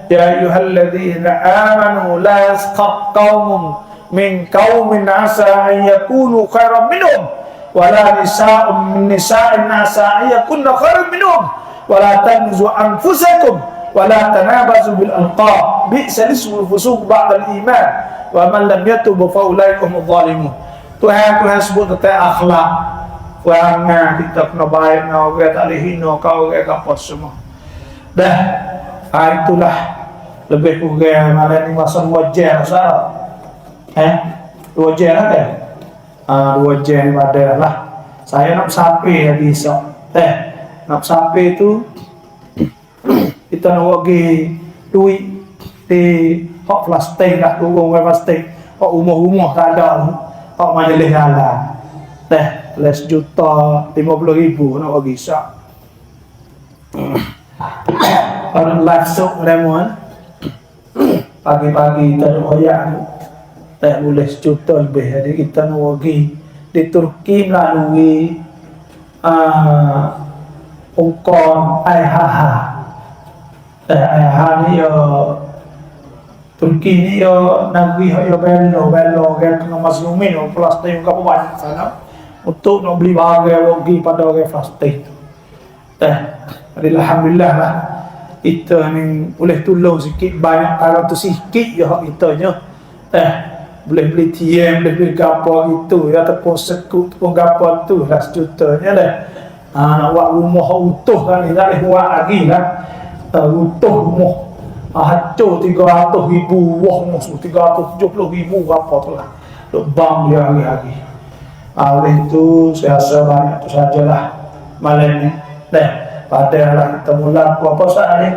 Ya ayyuhalladzina amanu la yaskhar qaumun min qaumin asa an yakunu khairan minhum wala nisa'un min nisa'in asa an yakunna khairan minhum wala tanzu anfusakum wala tanabazu bil alqab bi'sal ismul fusuq ba'dal iman wa man lam yatub fa ulaika humudz zalimun. Tuhan sebut tentang akhlak. Wangan kita kena baik, orang tak boleh hina kau, orang apa semua. Dah, itulah lebih kurang malam ni masa wajar sah. Wajar ada. Wajar ni ada lah. Saya nak sampai lagi esok. Nak sampai tu kita nak bagi duit di hak plastik dah turun plastik. Hak rumah-rumah tak ada. Hak majlis halal. 11 juta 50,000 nak bagi sak. Orang langsung lemon. Pagi-pagi kita nak royak tak boleh sejuta lebih. Jadi kita nak bagi di Turki melalui Ungkon IHH. IHH ni ya Turki ni ya negeri ya belo kan kena maslumin plastik juga banyak sana untuk nak beli barang bagi pada orang plastik. Alhamdulillah lah kita ni boleh tolong sikit banyak kalau tu sikit je hak kita nya. Boleh beli TM, boleh beli gapo itu ya ataupun sekut pun gapo tu lah sejutanya lah. Nak buat rumah utuh kan ni tak boleh buat lagi lah. Utuh rumah hancur 300,000 wah musuh 370,000 apa tu lah. Duk bang dia hari-hari. Oleh itu saya rasa banyak tu sajalah malam ni. Padahal kita mula apa saat ni?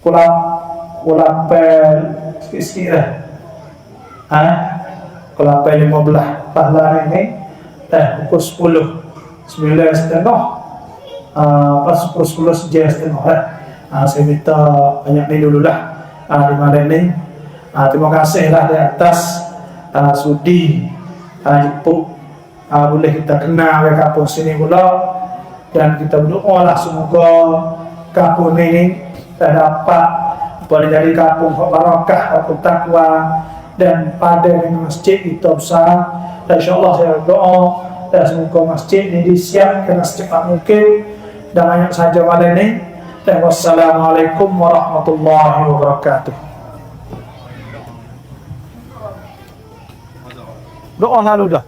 Pulang pel sikit-sikit lah. Pulang pel 15 pahala ni pukul 9:30 pas pukul 10:30 lah. Saya minta banyak ni dululah di malam ni. Terima kasihlah di atas sudi jemput boleh kita kenal ke kampung sini pula, dan kita berdoa lah semoga kampung ini dapat boleh jadi kampung barakah, kampung takwa, dan pada dengan masjid kita besar. Dan insyaAllah saya berdoa dan semoga masjid ini disiapkan secepat mungkin dan banyak saja malam ini. Wassalamualaikum warahmatullahi wabarakatuh. Doa lalu dah.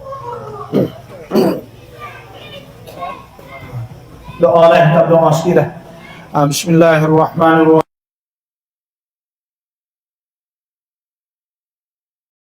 Doa lah, tak doa sikit dah. Bismillahirrahmanirrahim.